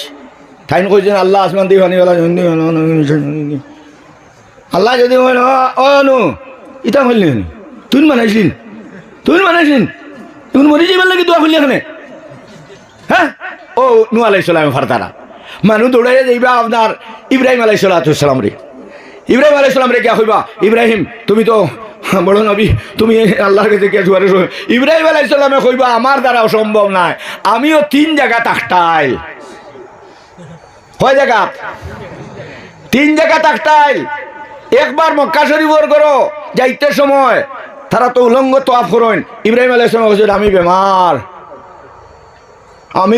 ঠাইন কইছেন আল্লাহ আসমান দিয়ে পানি আল্লাহ যদি নু ইটা করলেন তুই বানাইছিলেন তুমি মরি যাইবার লাগে দোয়া করলি এখানে। হ্যাঁ ও নূহ আলাইহিস সালাম ফারতারা মানুষ দৌড়াইয়া যাইবা আপনার ইব্রাহিম আলাইহিস সালাম রে, ইব্রাহিম আলাইহিস সালাম রে গিয়া কইবা ইব্রাহিম তুমি তো বড় নবী, তুমি আল্লাহর কাছে গিয়া সুপারিশ করো। ইব্রাহিম আলাইহিস সালামে কইবা আমার দ্বারা অসম্ভব নাই, আমিও 3 জায়গা তাকটাইল। কয় জায়গা? 3 জায়গা তাকটাইল। একবার মক্কা শরীফর করো যাইতে সময় তারা তো উলঙ্গ তোয়াফ করেন। ইব্রাহিম আলাইহিস সালাম কইছেন আমি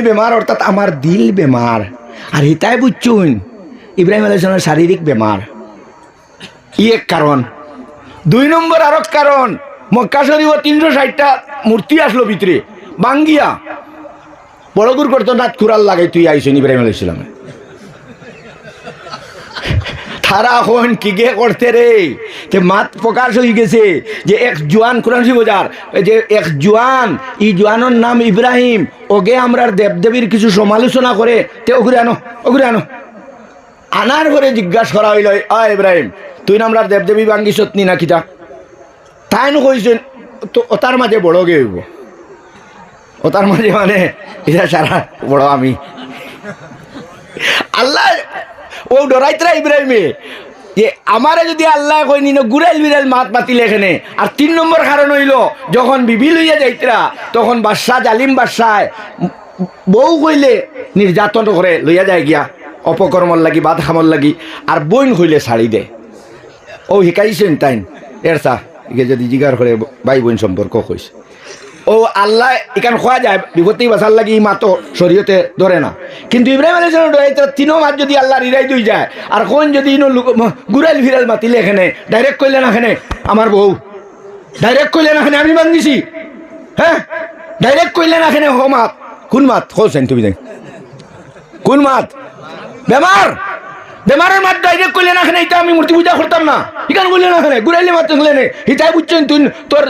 বেমার, অর্থাৎ আমার দিল বেমার। আর হিতাই বুঝছুন ইব্রাহিম আলাইহিস সালামের শারীরিক বেমার, এক কারণ। 2 নম্বর আর এক কারণ, মক্কা শরীফ 360টা মূর্তি আসলো ভিতরে বাঙ্গিয়া, বড়গুর করতো নাথ কুরাল লাগাই তুই আইসেন ইব্রাহিম আলাইহিস সালামে। তারা এখন কি গে করতে রে, যে মাত প্রকাশ হয়ে গেছে যে এক জোয়ান কোরআন শরীফ বোঝার, যে এক জোয়ান, এই জোয়ানোর নাম ইব্রাহিম, ওকে আমরা দেবদেবীর কিছু সমালোচনা করে তে ওগুরে আনো আনার পরে জিজ্ঞাসা করা হইল ইব্রাহিম তুই আমরা দেবদেবী বাঙ্গি সতনি না কিতা? তাই নো কইছেন তো ওতার মাঝে বড় গে হইব, ওতার মাঝে মানে এটা সারা বড় আমি। আল্লাহ ও ডরাইতরা ইব্রাহিমে যে আমারে যদি আল্লাহ কই নিন গুড়াইল বিড়াইল মাত মাতিলে এখানে। আর 3 নম্বর কারণ হইল যখন বিবি লইয়া যাইতরা তখন বাদশাহ জালিম বাদশাহ বউ কইলে নির্যাতন করে লইয়া যায় গিয়া অপকর্মর লাগি বাদ খামর লাগি, আর বইন হইলে ছাড়ি দে। ও শিকাইছেন তাইন এর চা একে যদি জিগার করে ভাই বোন সম্পর্ক কইছে। ও আল্লাহ এখান খোয়া যায় বিপত্তি বাঁচার লাগি মাতো শরীয়তে ধরে না, কিন্তু ইব্রাহিম আলাইহিস সালাম 3 মাস যদি আল্লাহ রিরাই দুই যায় আর কোন যদি গুড়াইল ফিরাল মাতিলে এখানে ডাইরেক্ট কইলেন এখানে আমার বউ, ডাইরেক্ট কইলেন এখানে আমি বান্ধিছি, হ্যাঁ ডাইরেক্ট কইলেন এখানে হো মাত কোন মাত হোসেন তুমি দেখ কোন মাত বেমারের মাত ডাইরেক্ট কইলেন এখানে, এটা আমি মূর্তি পূজা করতাম না এখানে বললেন এখানে গুড়াইলে মাত গেলেন এটাই বুঝছেন তুই তোর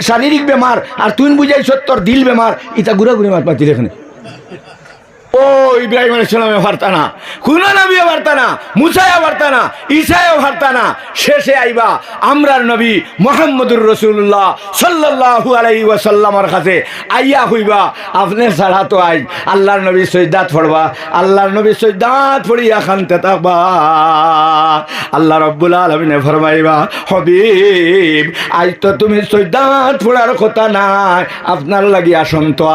শারীরিক বেমার আর তুই বুঝাইছ তোর দিল বেমার, এটা গুড়া গুড়ি মাত মাতিল এখানে। ও ইব্রাহিম আলাইহিস সালামে পারতা না, কোন নবীও পারতা না, মুসাও পারতা না, ঈসাও পারতা না, শেষে আইবা আমরার নবী মুহাম্মদুর রাসূলুল্লাহ সাল্লাল্লাহু আলাইহি ওয়াসাল্লামের কাছে আইয়া হইবা আপনি ছাড়া তো আই আল্লাহর নবী সজদাত পড়বা, আল্লাহর নবী সজদাত পড়িয়া খানতে থাকবা। আল্লাহ রাব্বুল আলামিনে ফরমাইবা হাবিব আজ তো তুমি সজদাত পড়ার কথা নাই, আপনার লাগি আসন তো,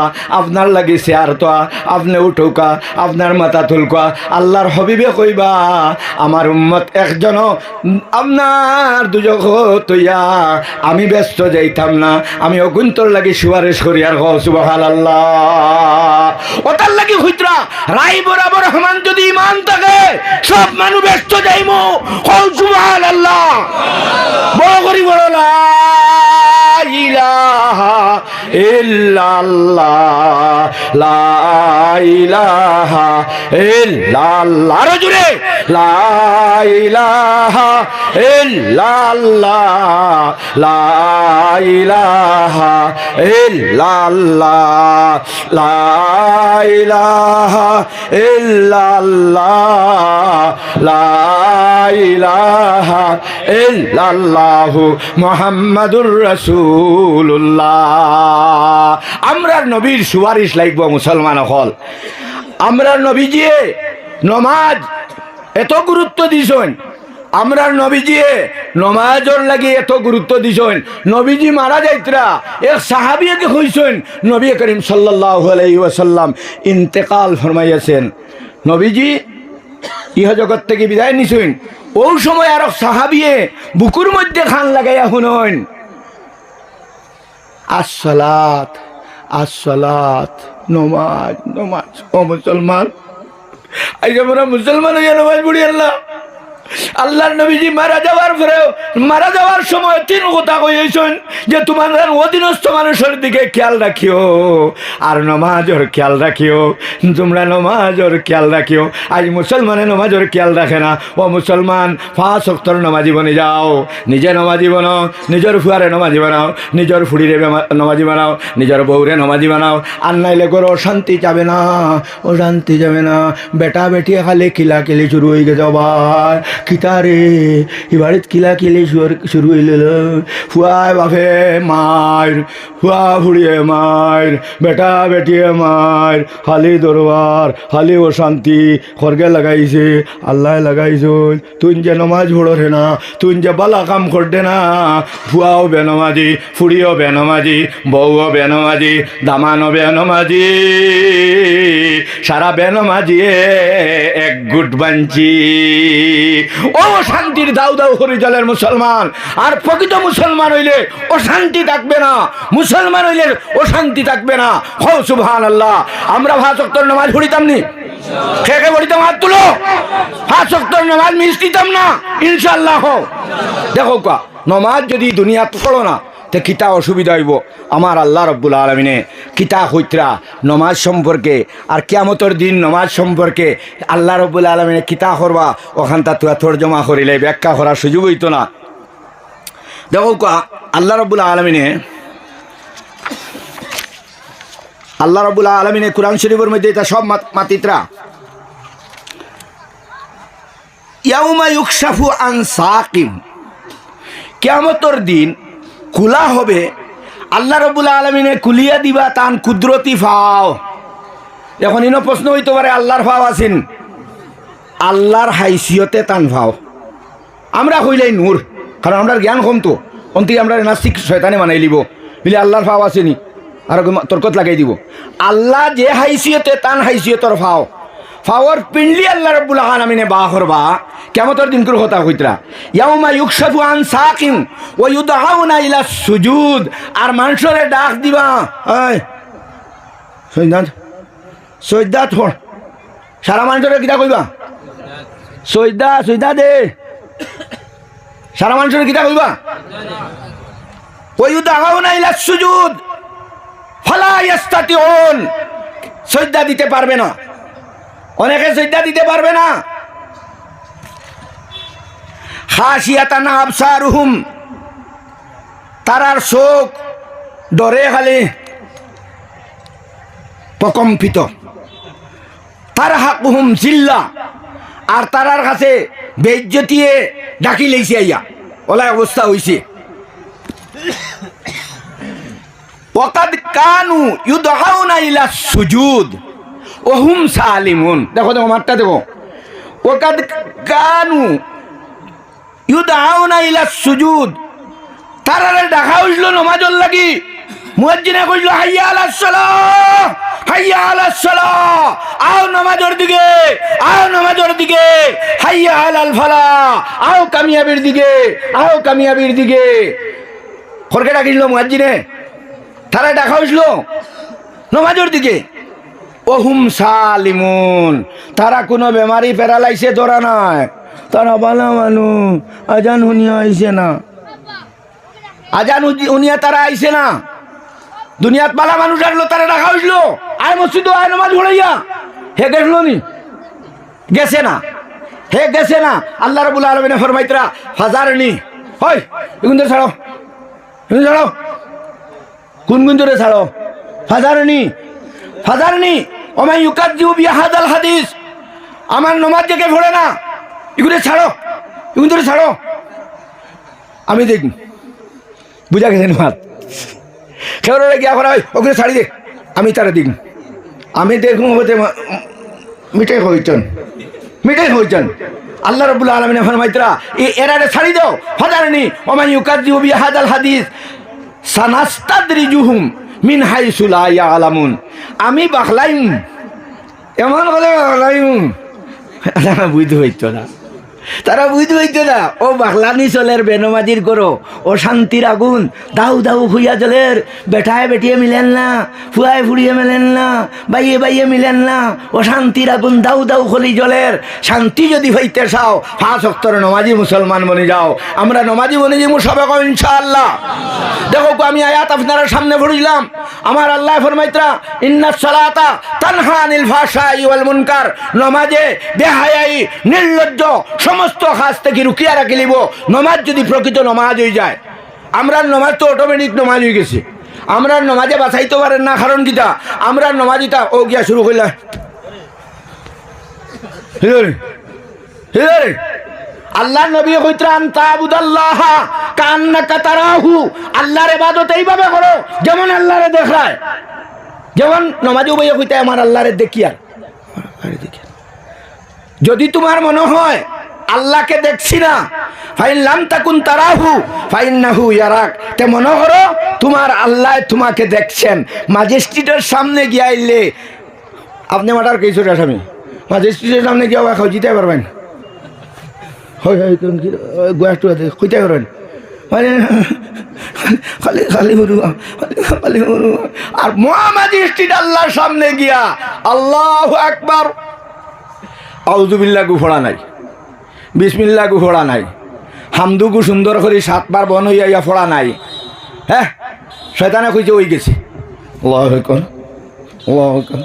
আপনার লাগি চেয়ার তো, আপনি উঠো আপনার মাথা তুলকা। আল্লাহর হবিবে কইবা আমার উম্মত একজন আপনার দুজক তৈয়া আমি ব্যস্ত যাইতাম না, আমি অগুন্তর লাগি সুপারিশ করি আর সুবহানাল্লাহ। ওটার লাগি হুইতরা রাই বরাবর রহমান যদি ইমান থাকে সব মানুষ ব্যস্ত যাইমু সুবহানাল্লাহ। বড় করি বড় লা ইলাহা ইল্লাল্লাহ লা ইলাহা ইল্লাল্লাহ, আরো জোরে লা ইলাহা ইল্লাল্লাহ লা ইলাহা ইল্লাল্লাহ লা ইলাহা ইল্লাল্লাহ লা ইলাহা ইল্লাল্লাহ মুহাম্মাদুর রাসূলুল্লাহ। আমরার নবীর সুপারিশ লাগব মুসলমান হল। আমরার নবীজি নমাজ এত গুরুত্ব দিছেন, আমরার নবীজি নমাজর লাগি এত গুরুত্ব দিছেন। নবীজি মারা যাইতরা এক সাহাবীকে কইছেন নবী করিম সাল্লাল্লাহু আলাইহি ওয়াসাল্লাম ইন্তেকাল ফরমাইয়াছেন, নবীজি ইহা জগৎ থেকে বিদায় নিছেন। ওই সময় আর সাহাবীয়ে বুকুর মধ্যে খান লাগাইয়া শুনেন আসসালাত আসসালাত, নমাজ নমাজ। ও মুসলমান আজ আমরা মুসলমান হইয়া নমাজ পড়ি আল্লাহ। আল্লাহর নবীজি মারা যাওয়ার সময় 3 কথা কইছেন যে তোমার অধীনস্থ মানুষের দিকে খেয়াল রাখিও আর নমাজের খেয়াল রাখিও, তোমরা নমাজের খেয়াল রাখিও। আজ মুসলমানে নমাজের খেয়াল রাখে না। ও মুসলমান 5 ওয়াক্তের নমাজি বনে যাও, নিজে নমাজি বানাও, নিজের ফুয়ারে নমাজি বানাও, নিজের ফুড়িরে নমাজি বানাও, নিজের বউরে নমাজি বানাও। আর নাইলে করো শান্তি যাবে না, ও শান্তি যাবে না। বেটা বেটি খালি কিলাকিলি শুরু হয়ে গেছে ভাই, কিতারে ই বাড়িত কিলা কিলি শুরু হইল ফুয়ায় বাপে মায়ের ফুয়া ফুড়িয়ে মায়ের বেটা বেটিয়ে মায়ের হালি দরবার হালি অশান্তি খরগে লাগাইছে আল্লাহ লাগাইছল তুই যে নমাজ পড়ে না তুই যে বালা কাম করতে না ফুয়াও বেনমাজি ফুড়িও বেনমাজি বউও বেনমাজি দামানো বেনমাজি সারা বেনমাজিয়ে এক গুট বাঞ্চি ও শান্তির দাউ দাউ হরি জলের মুসলমান। আর প্রকৃত মুসলমান হইলে অশান্তি থাকবে না, মুসলমান হইলে অশান্তি থাকবে না। হো সুবহানাল্লাহ। আমরা 5 ওয়াক্তের নামাজ পড়িতাম নি, খেয়ে পড়িতাম, হাত তুলো। 5 ওয়াক্তের নামাজ মিস দিতাম না ইনশাআল্লাহ। দেখো কা নমাজ যদি দুনিয়াত পড়ো না তে কিতা অসুবিধা হইব। আমার আল্লাহ রব্বুল আলমিনে কিতা হইতরা নমাজ সম্পর্কে আর কিয়ামতের দিন নমাজ সম্পর্কে আল্লাহ রব্বুল আলমিনে কিতা করবা ওখানটা তুয়া তর্জমা করিলে ব্যাখ্যা করার সুযোগ হইতো না। দেখো কা আল্লাহ রব্বুল আলমিনে কুরআন শরীফের মধ্যে এটা সব মাতিত্রা ইয়াউমা ইউকশাফু আন সাকিম, কিয়ামতের দিন কুলা হবে। আল্লাহ রব্বুল আলমিনে কুলিয়া দিবা তান কুদরতি ফাও। এখন ইনো প্রশ্ন হইতে পারে আল্লাহর ফাও আছেন, আল্লাহর হাইসিয়তে তান ফাও। আমরা হইলাই নূর, কারণ আমরা জ্ঞান কম তো অন্তি আমরা নাস্তিক শয়তানে মানাই লিব বলে আল্লাহর ফাও আসেনি আর তর্কত লাগাই দিব। আল্লাহ যে হাইসিয়তে তান হাইসিয়তর ফাও, ফাওয়ার পিন্ডলি আল্লাহ রব্বুল আলামিনে বা করবা কিয়ামতের দিন করে কথা কইতরা ইয়াউমা ইউকশাফু আন সাকিম ওয়া ইউদআউনা ইলা সুজুদ। আর মানুষরে ডাক দিবা, এই সৈয়দা থর সারা মানুষরে কিতা কইবা সৈয়দা দে, সারা মানুষরে কিতা কইবা ওয়া ইউদআউনা ইলা সুজুদ ফালা ইস্তাতিউন। সৈয়দা দিতে পারবে না, অনেকে সৈয়দা দিতে পারবে না। খাশিয়াতান আবসারুহুম, তারার চোখ ডরে খালি প্রকম্পিত। তারহাকুহুম জিল্লা, আর তারার কাছে বেইজ্জতিয়ে ডাকি লইছে আইয়া ওলা অবস্থা হইছে। ওয়াকাদ কানু ইউদআউনা ইলা সুজুদ ওহুম সালিমুন। দেখো দেখো মারটা দেখো, ওয়াকাদ কানু ইউদআউনা ইলা সুজুদ, তারারে ডাকা হইল নামাজের লাগি। মুয়াজ্জিনে কইল হাইয়া আলাস সালাহ, হাইয়া আলাস সালাহ, আও নামাজের দিকে, আও নামাজের দিকে, হাইয়া আলাল ফালাহ, আও কামিয়াবির দিকে, আও কামিয়াবির দিকে। খরকে ডাকিল মুয়াজ্জিনে, তারা ডাকা হইল নামাজের দিকে। ওহুম সালিমুন, তারা কোনো বেমারি প্যারালাইসে ধরা নাই, তারা বালা মানুষ। আজান শুনিয়া আইছে না, আজান শুনিয়া তারা আইছে না। দুনিয়াত বালা মানুষ আসলো, তারা ডাকা হইল আয় মসজিদ আয় নামাজ পড়াইয়া। হে গেছিল নি? গেছে না, হে গেছে না। আল্লাহ রাব্বুল আলামিন ফরমাইতরা ফাজারনি, হই এগুন ধরে ছাড়ো, এগুন ছাড়ো, কোন কোন ধরে ছাড়ো। ফাজারনি, ফাজারনি ওমাই ইউকাযযিবু বিহাদাল হাদিস, আমার নামাজ দেখে পড়ে না, এগুলো ছাড়ো, এগুলো ধরে ছাড়ো। আমি দেখ বুঝা গেছেন মাত খেয়ে গিয়া করা হয়, ওগুলো ছাড়ি দে, আমি তারা দিন। আমি দেখুন হতে মিটাই হইতেন, মিটাই হইতেন। আল্লাহ রাব্বুল আলামিন ফরমাইতরা এরারে ছাড়ি দাও। ফাজারনি ওমাই ইউকাযযিবু বিহাদাল হাদিস সানাস্তাদরিজুহুম মিন হাইসু লা ইয়ালামুন। আমি বাখলাইম, এমন বলে বাখলাইম, তারা বুঝতে হইতো না, তারা বুঝতে হইতো না। ও বাখলানি চলের বেনমাজির করো, ও শান্তির আগুন দাউ দাউ হইয়া চলের। বেটায় বেটিয়ে মিলেন না, ফুয়ায় ফুড়িয়ে মিলেন না, বাইয়ে বাইয়ে মিলেন না। ও শান্তির আগুন দাউ দাউ খলি জলের। শান্তি যদি হইতে চাও 5 ওয়াক্তের নমাজি মুসলমান বনে যাও। আমরা নমাজি বনে যাবো সবাই ইনশাআল্লাহ। দেখো আমি আয়াত আপনারা সামনে পড়িলাম। আমার আল্লাহ ফরমাইতরা ইন্নাস সালাতা তানহা আনিল ফাহশাই ওয়াল মুনকার, নমাজে বেহায়াই নির্লজ্জ সমস্ত কাজ থেকে রুকিয়া রাখি লিব। নমাজ যদি প্রকৃত নমাজ হয়ে যায়, আমরা নমাজ তো অটোমেটিক নমাজ হয়ে গেছে। আমরা নমাজে বাঁচাইতে পারেন না, কারণ কিতা আমরা নমাজিটা ও গিয়া শুরু করলা আল্লাহ নবী কইতরা আনতা আবুদাল্লাহ কান্নাকা তারাহু, আল্লাহর ইবাদত এইভাবে করো যেমন আল্লাহরে দেখায়। যেমন নমাজে বইয়া কইতে আমার আল্লাহরে দেখি আর যদি তোমার মনে হয় আল্লাহকে দেখছি না, ফাইন লাম তাকুন তারাহু ফাইন্নাহু ইয়ারাক, তে মনে করো তোমার আল্লাহ তোমাকে দেখছেন। ম্যাজিস্ট্রেটের সামনে গিয়ে আইলে আপনি মাটার কেসের আসামি, ম্যাজিস্ট্রেটের সামনে গিয়ে খাও জিতে পারবেন, হয় হয় গোয়াটু কইতে পারবেন, মানে খালি খালি হরু খালি হরু। আর ম্যাজিস্ট্রেট আল্লাহর সামনে গিয়া আল্লাহু আকবার, আউযুবিল্লাহ গুফড়া নাই, বিসমিল্লাহ গুফড়া নাই, হামদুগু সুন্দর করে 7 বার বন হইয়া ফোড়া নাই। হ্যাঁ, শয়তানে কইছে ওই গেছে আল্লাহু আকবার আল্লাহু আকবার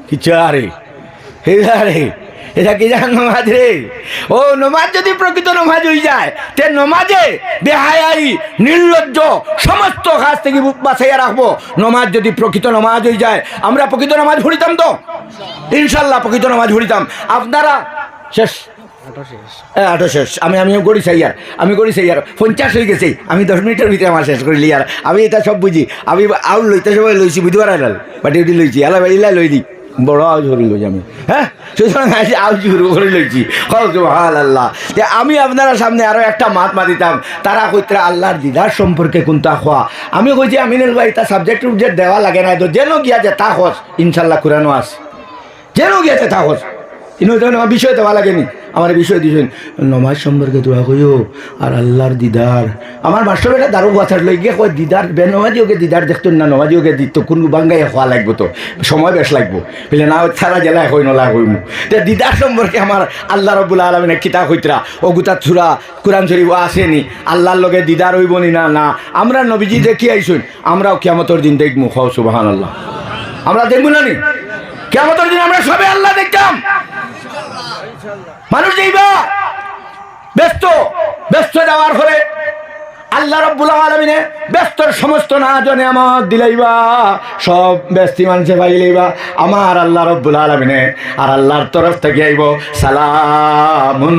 কিচ্ছু আরে রে, এটা কি জান নমাজ রে? ও নমাজ যদি প্রকৃত নমাজ হয়ে যায়, তে নমাজে বেহায়াই নির্লজ্জ সমস্ত কাজ থেকে বাঁচাইয়া রাখবো। নমাজ যদি প্রকৃত নমাজ হয়ে যায়, আমরা প্রকৃত নমাজ পড়িতাম তো ইনশাল্লাহ, প্রকৃত নমাজ পড়িতাম। আপনারা শেষ আটো শেষ, আমিও গড়ি চাই আর আমি গড়ি চাই আর 50 হয়ে গেছে, আমি 10 মিনিটের ভিতরে আমার শেষ করিলি আর আমি এটা সব বুঝি। আমি আউল লইতে সবাই লইছি, বুধবার আইলাল বাটি উঠি লইছি, আলা ইলা লই দি বড় আউজ ধরে লইছি আমি। হ্যাঁ, সুতরাং আউজ শুরু করে লইছি। আল্লাহ, আমি আপনারা সামনে আরো একটা মাত মাতিতাম, তারা কইতরা আল্লাহর দিদার সম্পর্কে কোনটা খোয়া। আমি কইছি আমিনুল ভাই তা সাবজেক্ট দেওয়া লাগে না, তো যেন গিয়াছে তা খোঁজ ইনশাল্লাহ কোরআনও আছে, যেন গিয়াছে তা খোঁজ, বিষয় দেওয়া লাগেনি। আমার বিষয় দিয়েছেন নমাজ সম্পর্কে তোরা কইও আর আল্লাহর দিদার। আমার মাস্টার বেটা দারু বাছার লই গিয়ে কয় দিদার বেনমাজি ওকে দিদার দেখতো না, নমাজি ওকে দিত কোন বাঙ্গাইয়া খোয়া লাগবো, তো সময় বেশ লাগবো বলে না সারা জেলায় কই নলা কইম। তো দিদার সম্পর্কে আমার আল্লাহ রাব্বুল আলামিনের কিতাব হইতরা ও গুতা সূরা কুরআন শরীফ আসেনি আল্লাহর লগে দিদার হইবনি না। না, আমরা নবীজি দেখি আইছুন, আমরাও কিয়ামতের দিন দেখবো। খাও সুবহানাল্লাহ, আমরা দেখবো না নি কিয়ামতের দিন আমরা সবে আল্লাহ দেখতাম। মানুষ যাইবা ব্যস্ত যাওয়ার ফলে আল্লাহ রাব্বুল আলামিনে ব্যস্তর সমস্ত না জনে আমার দিলাইবা, সব ব্যস্তি মানুষে পাইলাইবা আমার আল্লাহ রাব্বুল আলামিনে। আর আল্লাহর তরফ থেকে আইব সালামুন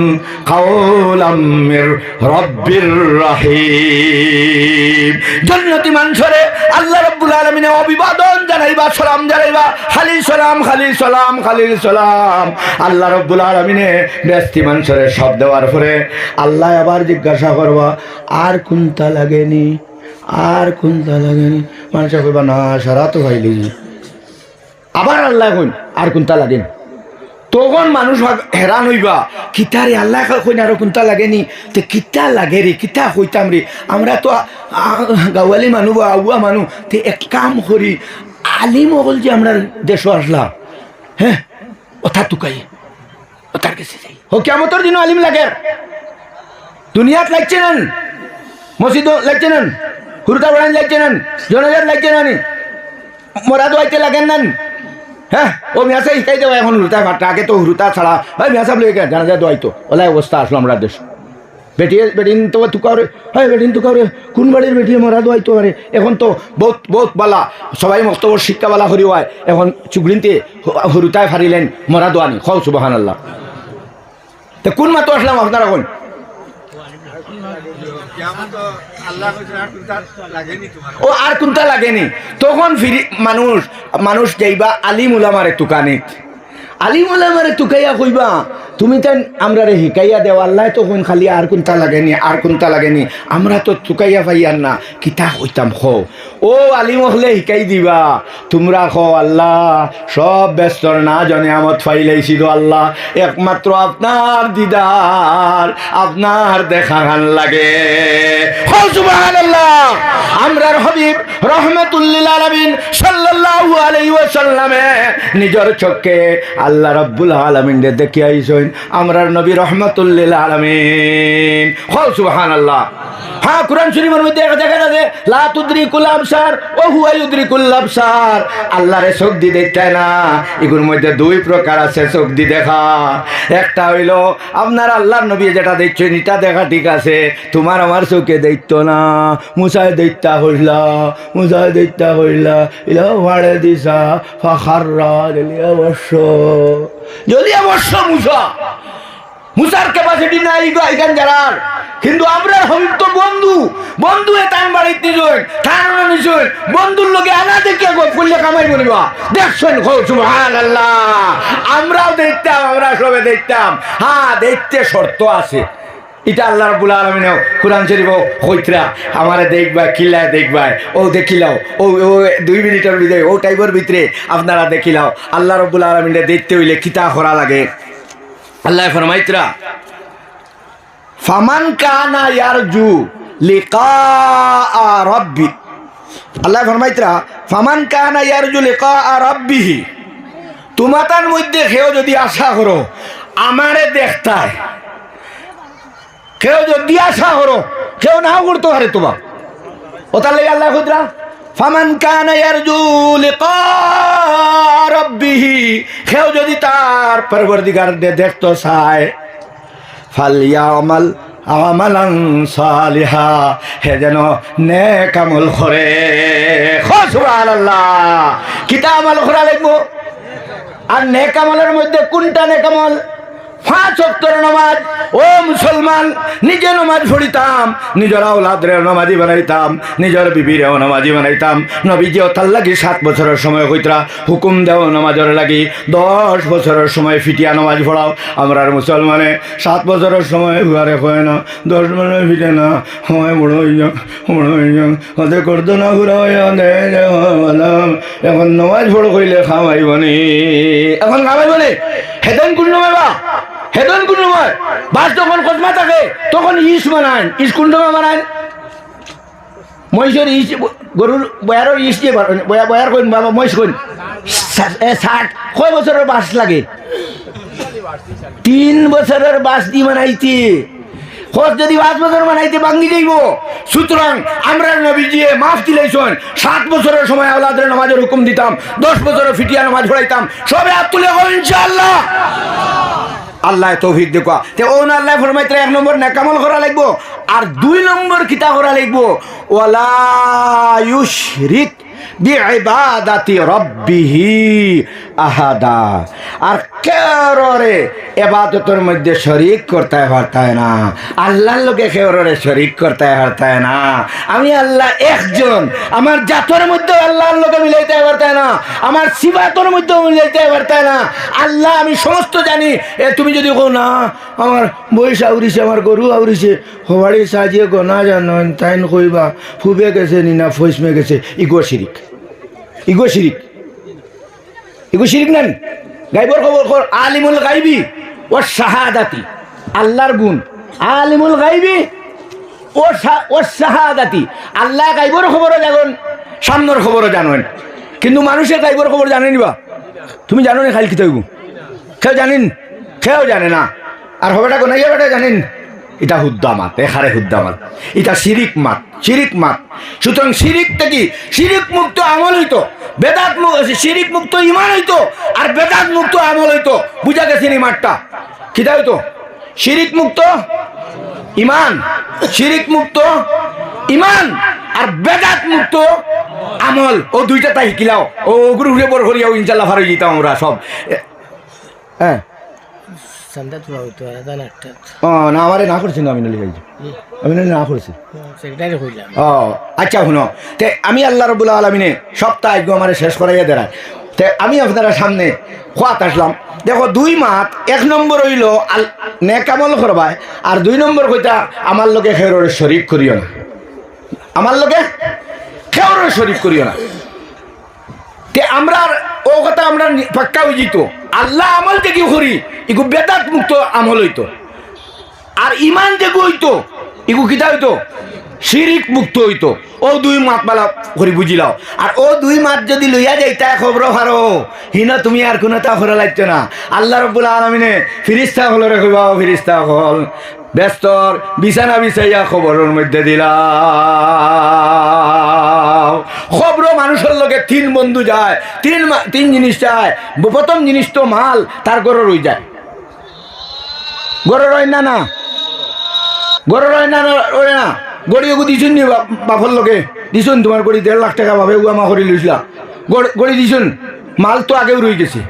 কাওলাম মির রাব্বির রহিম। জান্নাতি মানুষরে আল্লাহ রাব্বুল আলামিনে অভিবাদন জানাইবা, সালাম জানাইবা, খালিল সালাম খালিল সালাম খালিল সালাম। আল্লাহ রাব্বুল আলামিনে ব্যস্তি মানুষরে সব দেওয়ার পরে আল্লাহ আবার জিজ্ঞাসা করবা আর কোনটা লাগেনি, আর কোনটা লাগেনি। মানুষে কইবা না সারা তো ভাইলি, আবার আল্লাহ কইন আর কোনটা লাগেনি। তখন মানুষ হেরান হইবা কিতারে আল্লাহ কইন আর কোনটা লাগেনি, তে কিতা লাগে রে, কিতা কইতাম রে। আমরা তো গাওয়ালি মানুষ বা আউয়া মানুষ, তে এক কাম করি আলিম হল যে আমরা দেশ আসলাম, হ্যাঁ ওটা তুকাই ওটার কাছে যাই। ও কিয়ামতের দিনও আলিম লাগে, দুনিয়াত লাগছে না, মসজিদ লাগছে না, হুরুতা বাড়ান লাগছে না, জনজাত লাগছে না, মরা দোয়াইতে লাগেন না। হ্যাঁ, ও মিয়াসা শিখাই দেওয়া এখন হুরুতা ফাটা, আগে তো হুরুতা ছাড়া ভাই মিয়াসাব লেগে জানাজা দোয়াইতো, ওলাই অবস্থা আসলো আমরা দেশ। বেটিন তো তুকারে, হ্যাঁ বেটিন তুকারে কোন বাড়ির বেটি মরা দোয়াইতো আরে। এখন তো বহুত বালা সবাই মস্তবর শিক্ষা বালা হরি হয়, এখন চুগলিনতে হুরুতায় ফারিলেন মরা দোয়ানি। খাও সুবহানাল্লাহ। তো কোন মাতো আসলাম আপনারা কোন? ও আর কোনটা লাগেনি। তখন ফিরি মানুষ যাইবা আলিম উলামারে তুকানি, আলিম উলামারে তুকাইয়া কইবা তুমি তাই আমরা রে শিকাইয়া দেও। আল্লাহ তখন খালি আর কোনটা লাগেনি আর কোনটা লাগেনি, আমরা তো তুকাইয়া পাইয়ার না কিতা কইতাম। খো ও আলিম হলে শিকাই দিবা, তোমরা খো আল্লাহ সব ব্যস্তর না জনে আমত ফাইলাইছিল আল্লাহ, একমাত্র আপনার দিদার আপনার দেখা গান লাগে। সুবহানাল্লাহ। আমরার হাবিব রহমাতুল্লিল আলামিন সাল্লাল্লাহু আলাইহি ওয়াসাল্লামে নিজের চোখে আল্লাহ রাব্বুল আলামিন দেখে আইছেন। আমরার নবী রহমাতুল্লিল আলামিন। সুবহানাল্লাহ। হ্যাঁ, কুরআন শরীফের মধ্যে দেখা যাচ্ছে লা তুদরিকুল আবসার ওয়া হুয়া ইউদরিকুল আবসার। আল্লাহরে চোখ দি দেখতে না, এগুলোর মধ্যে দুই প্রকার আছে চোখ দি দেখা। একটা হইল আপনার আল্লাহর নবী যেটা দেখছেন এটা দেখা ঠিক আছে, তোমার আমার চোখে দেখতো না। মুসায় দেখতা হইলা, মুসায় দেখতা হইলা ইলা ভাড়ে দিছা ফাখাররা দিলি অবশ্য যদি অবশ্য মুসা মুসার ক্যাপাসিটি নাই এখান যারার, কিন্তু আমরা হবিব তো বন্ধু, বন্ধু তার বাড়িতে নিজন তার নিজন বন্ধুর লোকে আনা দেখে করলে কামাই বলিবা দেখছেন সুবহানাল্লাহ। আমরাও দেখতাম, আমরা সবে দেখতাম। হ্যাঁ, দেখতে শর্ত আছে। এটা আল্লাহ রাব্বুল আলামিন কুরআন শরীফ কইতরা আমারে দেখবা কিলায় দেখবা, ও দেখিলাও, ও 2 মিনিটের ভিতরে ও টাইপের ভিতরে আপনারা দেখিলাও। আল্লাহ রাব্বুল আলামিন দেখতে হইলে কিতা করা লাগে? আল্লাহ ফরমাইতরা ফামান কানা ইয়ারজু লিকা রাব্বি, আল্লাহ ফরমাইতরা ফামান কানা ইয়ারজু লিকা রাব্বিহি, তোমাদের মধ্যে কেউ যদি আশা করো আমারে দেখতায়, কেউ যদি আশা করো, কেউ নাও করতে পারে তোমার ওটার লেগে আল্লাহ খুদরা ফামান কানা ইয়ারজু লিকা রাব্বিহি, কেউ যদি তার পরবর্তীকার দেখতে চায় ফালইয়ামাল আমালান সালিহা, হে যেন নেক আমল করে। সুবহানাল্লাহ। কিতা আমল করা লাগবো? আর নেক আমলের মধ্যে কোনটা নেক আমল? 5 ওয়াক্তের নামাজ। ও মুসলমান, নিজে নামাজ পড়িতাম, নিজের আওলাদরে নামাজি বানাইতাম, নিজের বিবিরেও নামাজি বানাইতাম। নবীজিও তার লাগি 7 বছরের সময় কইতরা হুকুম দেও নামাজের লাগি, 10 বছরের সময় ফিটিয়া নামাজ পড়াও। আমরা মুসলমানে 7 বছরের সময় ঘরে হয় না, 10 বছর ফিটে না, হয় বড় হয়ে যাও, বড় হয়ে যাও, ওদের করতো না ঘুরা হইয়া এখন নামাজ পড়ো কইলে খাওয়াইবনি, এখন খাওয়াইবনি। হেদেন কোন নয় বা হেদন কোন নয়, বাস যখন কসমা থাকে তখন ইস বানান, ইস কোন সময় বানান? মহিষের ইস, গরুর বয়ারের ইস দিয়ে বয়ার কইন বাবা, মহিষ কইন 60 কয় বছরের বাস লাগে? 3 বছরের বাস দিয়ে বানাইতে, যদি 5 বছর বানাইতে ভাঙ্গি যাইব। সুতরাং আমরা নবীজি মাফ দিলেছেন, 7 বছরের সময় আওলাদের নামাজের হুকুম দিতাম, 10 বছরের ফিটিয়া নামাজ পড়াইতাম। সবে হাত তুলে ইনশাআল্লাহ। আল্লাহ তৌফিক দেখো। তে ওন আল্লাহ ফরমাইতে 1 নম্বর নেক আমল করা লাগবো, আর 2 নম্বর কিতা করা লাগবো? ওয়ালা ইউশরিক বিইবাদাতি রাব্বিহি আহাদা, আর কেউরে ইবাদতের মধ্যে শরীক করতে পারতায় না। আল্লাহর লোকে কেউরে শরীক করতে পারতায় না। আমি আল্লাহ একজন, আমার জাতের মধ্যে আল্লাহর লোকে মিলাইতে পারতায় না, আমার সিফাতের মধ্যে মিলাইতে পারতায় না। আল্লাহ আমি সমস্ত জানি। তুমি যদি কো না আমার বয়স আউরিছে, আমার গরু আউরিছে, হবাড়ি সাজিয়ে গো না জানো তাইন কইবা ফুবে গেছে নি না ফইসমে গেছে, ইগো শিরিক, ইগো শিরিক, ইগো শিরিক নেন। গাইবর খবর আলিমুল গাইবি ও শাহাদাতি, আল্লাহর গুণ আলিমুল গাইবি ও শাহাদাতি। আল্লাহ গাইবর খবরও জানেন, সামনের খবরও জানেন, কিন্তু মানুষের গাইবর খবর জানেনি বা? তুমি জানো না খালি কি তৈব? কেউ জানেন? কেউ জানে না। আর হবেটা কোন বেটা জানেন? এটা হুদ্দামাত, এখারে হুদ্দামাত, এটা শিরিক মাত, শিরিক মাত। সুতরাং শিরিক থেকে শিরিক মুক্ত আমল হইতো, বেদাত শিরিক মুক্ত ইমান হইতো, আর বেদাত মুক্ত আমল হইতো। বুঝা গেছে নি মাঠটা? কিতা হইতো? শিরিক মুক্ত ইমান, শিরিক মুক্ত ইমান, আর বেদাত মুক্ত আমল। ও দুইটা তাই শিকিলাও, ও গুরু ঘুরে বড় করিয়াও ইনশাল্লাহ ভালো যেতাম আমরা সব। হ্যাঁ না আমারে না করছি না, আমি না করছি। ও আচ্ছা শুনো, তে আমি আল্লাহ রাব্বুল আলামিনে সপ্তাহ আগে আমার শেষ করাইয়া দেয়। তে আমি আপনারা সামনে খোয়াত আসলাম। দেখো 2 মাত, 1 নম্বর হইল নেক আমল করবায়, আর 2 নম্বর কইতা আমার লোকে খেউরের শরীক করিও না, আমার লোকে খেউরের শরীক করিও না। তে আমরা ও কথা আমরা পাক্কা হয়ে যেত। আল্লাহ আমল যে কি করি ইগু বেদাত মুক্ত আমল হইতো, আর ইমান যে হইতো ইগু কিতা হইতো? শিরিক মুক্ত হইতো। ও 2 মাত বালা করি বুঝিলাও। আর ও 2 মাত যদি লইয়া যাইতা খবর হারো হিনা তুমি আর কোনো তা করা লাগতো না। আল্লাহ রাব্বুল আলামিনে ফিরিস্তা হলরে কইবা, ফিরিস্তা হল ব্যস্তর বিছানা বিছাইয়া খবরের মধ্যে দিলা। খবর মানুষের লগে 3 বন্ধু যায়, 3 জিনিস চায়। প্রথম জিনিস তো মাল, তার গরু রই যায়, গরু রয় না, না গরু রয় না, ওরে না গড়ি এগু দিছুন নি বাপর লোকে দিছুন, তোমার গড়ি 1.5 লাখ টাকা ভাবে উমা করে লইছিলা, গড়ি দিছুন, মাল তো আগেও রয়ে গেছে।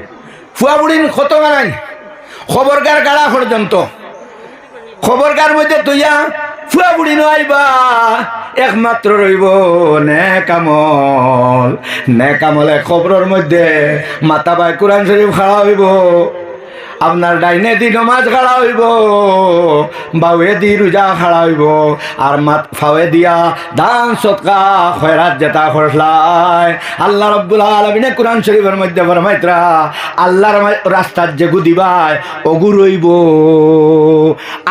ফুয়া বুড়িন কত গাড়াই খবরকার গাড়া পর্যন্ত খবর কার মধ্যে তুইয়া ফুয়া বুড়ি নইবা একমাত্র রইব নেকামলে খবরের মধ্যে মাতা বাই কোরআন শরীফ খাড়া হইব, আপনার ডাইনে দি নমাজ খাড়া হইব, বাউয়ে দি রোজা খাড়া হইব, আর ফাওয়ে দিয়া দান সৎকা খয়রাত যেটা খরচলাই। আল্লাহ রাব্বুল আলামিনে কোরআন শরীফের মধ্যে ফরমাইতরা আল্লাহর রাস্তার যেগু দিবাই অগু রইব,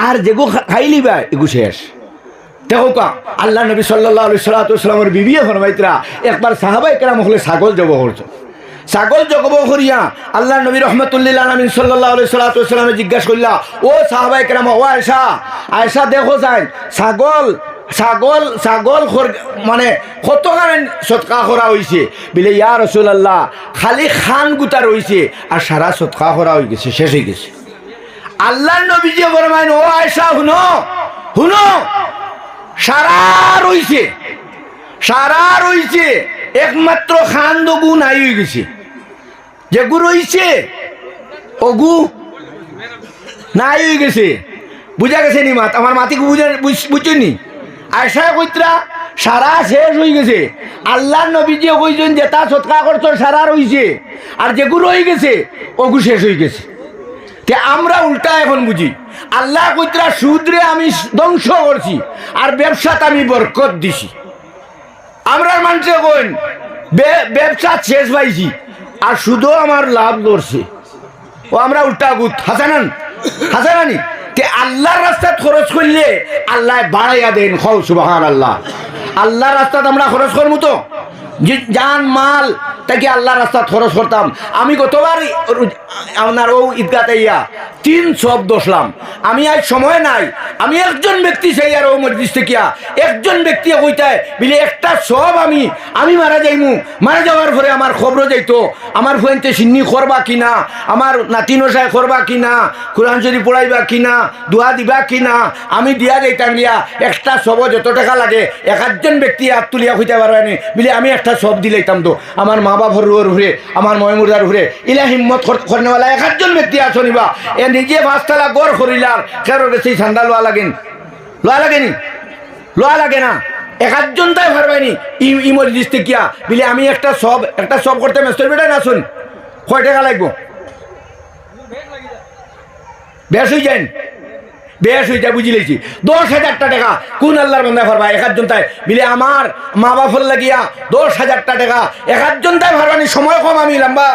আর যেগু খাইলিবাই এগু শেষ। দেখো কা আল্লাহ নবী সাল্লাল্লাহু আলাইহি সাল্লামের বিবিয়ে ফরমাইতরা একবার সাহাবায়ে কেরাম হলে ছাগল জব করছে, ছাগল জগব করিয়া আল্লাহ নবী রহমতুল্লিল আলামিন সাল্লাল্লাহু আলাইহি সাল্লামে জিজ্ঞাসা করলা, ও সাহাবায়ে কেরাম, ও আয়েশা, আয়েশা দেখো যায় ছাগল ছাগল ছাগল মানে কতখানি সৎকা করা হয়েছে বলে, ইয়া রাসূলুল্লাহ খালি খান গুতা রয়েছে আর সারা সৎকা করা হয়ে গেছে, শেষ হয়ে গেছে। আল্লাহ নবী যে ফরমাইন, ও আয়েশা শুনো শুনো, সারা রয়েছে, সারা রয়েছে, একমাত্র খান দগু নাই হয়ে গেছে, যেগু রয়েছে অগু নাই হয়ে গেছে। বুঝা গেছে নি মাত আমার মাতিকে বুঝছেনি? আয়সা কইত্রা সারা শেষ হয়ে গেছে। আল্লাহ নবী যে কইছেন যেটা সৎকা করছো সারা রয়েছে, আর যেগু রয়ে গেছে অগু শেষ হয়ে গেছে। তে আমরা উল্টা এখন বুঝি, আল্লাহ কইত্রা সুদরে আমি ধ্বংস করছি আর ব্যবসাতে আমি বরকত দিছি। আমরা মানুষে কইন ব্যবসা শেষ পাইছি আর শুধু আমার লাভ ধরছে, ও আমরা উল্টা গুত হাসানান হাসানানি। তে আল্লাহর রাস্তায় খরচ করলে আল্লাহ বাড়াইয়া দেন, খাও সুবহানাল্লাহ। আল্লাহর রাস্তায় আমরা খরচ করবো তো জান মাল তাকে আল্লাহর রাস্তা খরচ করতাম। আমি গতবার আপনার ও ঈদগাতে ইয়া 3 সব দোষলাম। আমি আজ সময় নাই, আমি একজন ব্যক্তি সেই আর ও মসজিদ থেকে একজন ব্যক্তি কইতায় বলে একটা সব আমি মারা যাইমু, মারা যাওয়ার পরে আমার খবর যাইতো আমার ফুয়েন্তে সিন্নি করবা কিনা, আমার নাতি নসায় করবা কিনা, কোরআন শরীফ পড়াইবা কিনা, দোয়া দিবা কিনা, আমি দিয়া যাইতাম দিয়া একটা সব যত টাকা লাগে একজন ব্যক্তি হাত তুলিয়া হইতে পারবেনি বলে আমি একটা সব দিলাইতাম তো আমার মা বাবার ঘুরে আমার ময়মুরদার ঘুরে ইলা হিম্মত করনেওয়ালা একজন ব্যক্তি আছো নিবা এ নিজে 5 তলা গড় করিলার কারোর বেশি ঠান্ডা লোয়া লাগেনি লোয়া লাগে না একজন তাই পারবাইনি ইমর দৃষ্টি কিয়া বলে আমি একটা সব করতে মেস্তর বেটাই না শুন কয় টাকা লাগবো বেশ হয়ে যান বেশ হয়ে যায় বুঝি লেছি 10,000 টাকা কোন আল্লাহর বান্দা পারবা একজন তাই বিলে আমার মা বাপর লাগিয়া 10,000 টাকা একজন তাই পারবানি সময় কম আমি লম্বা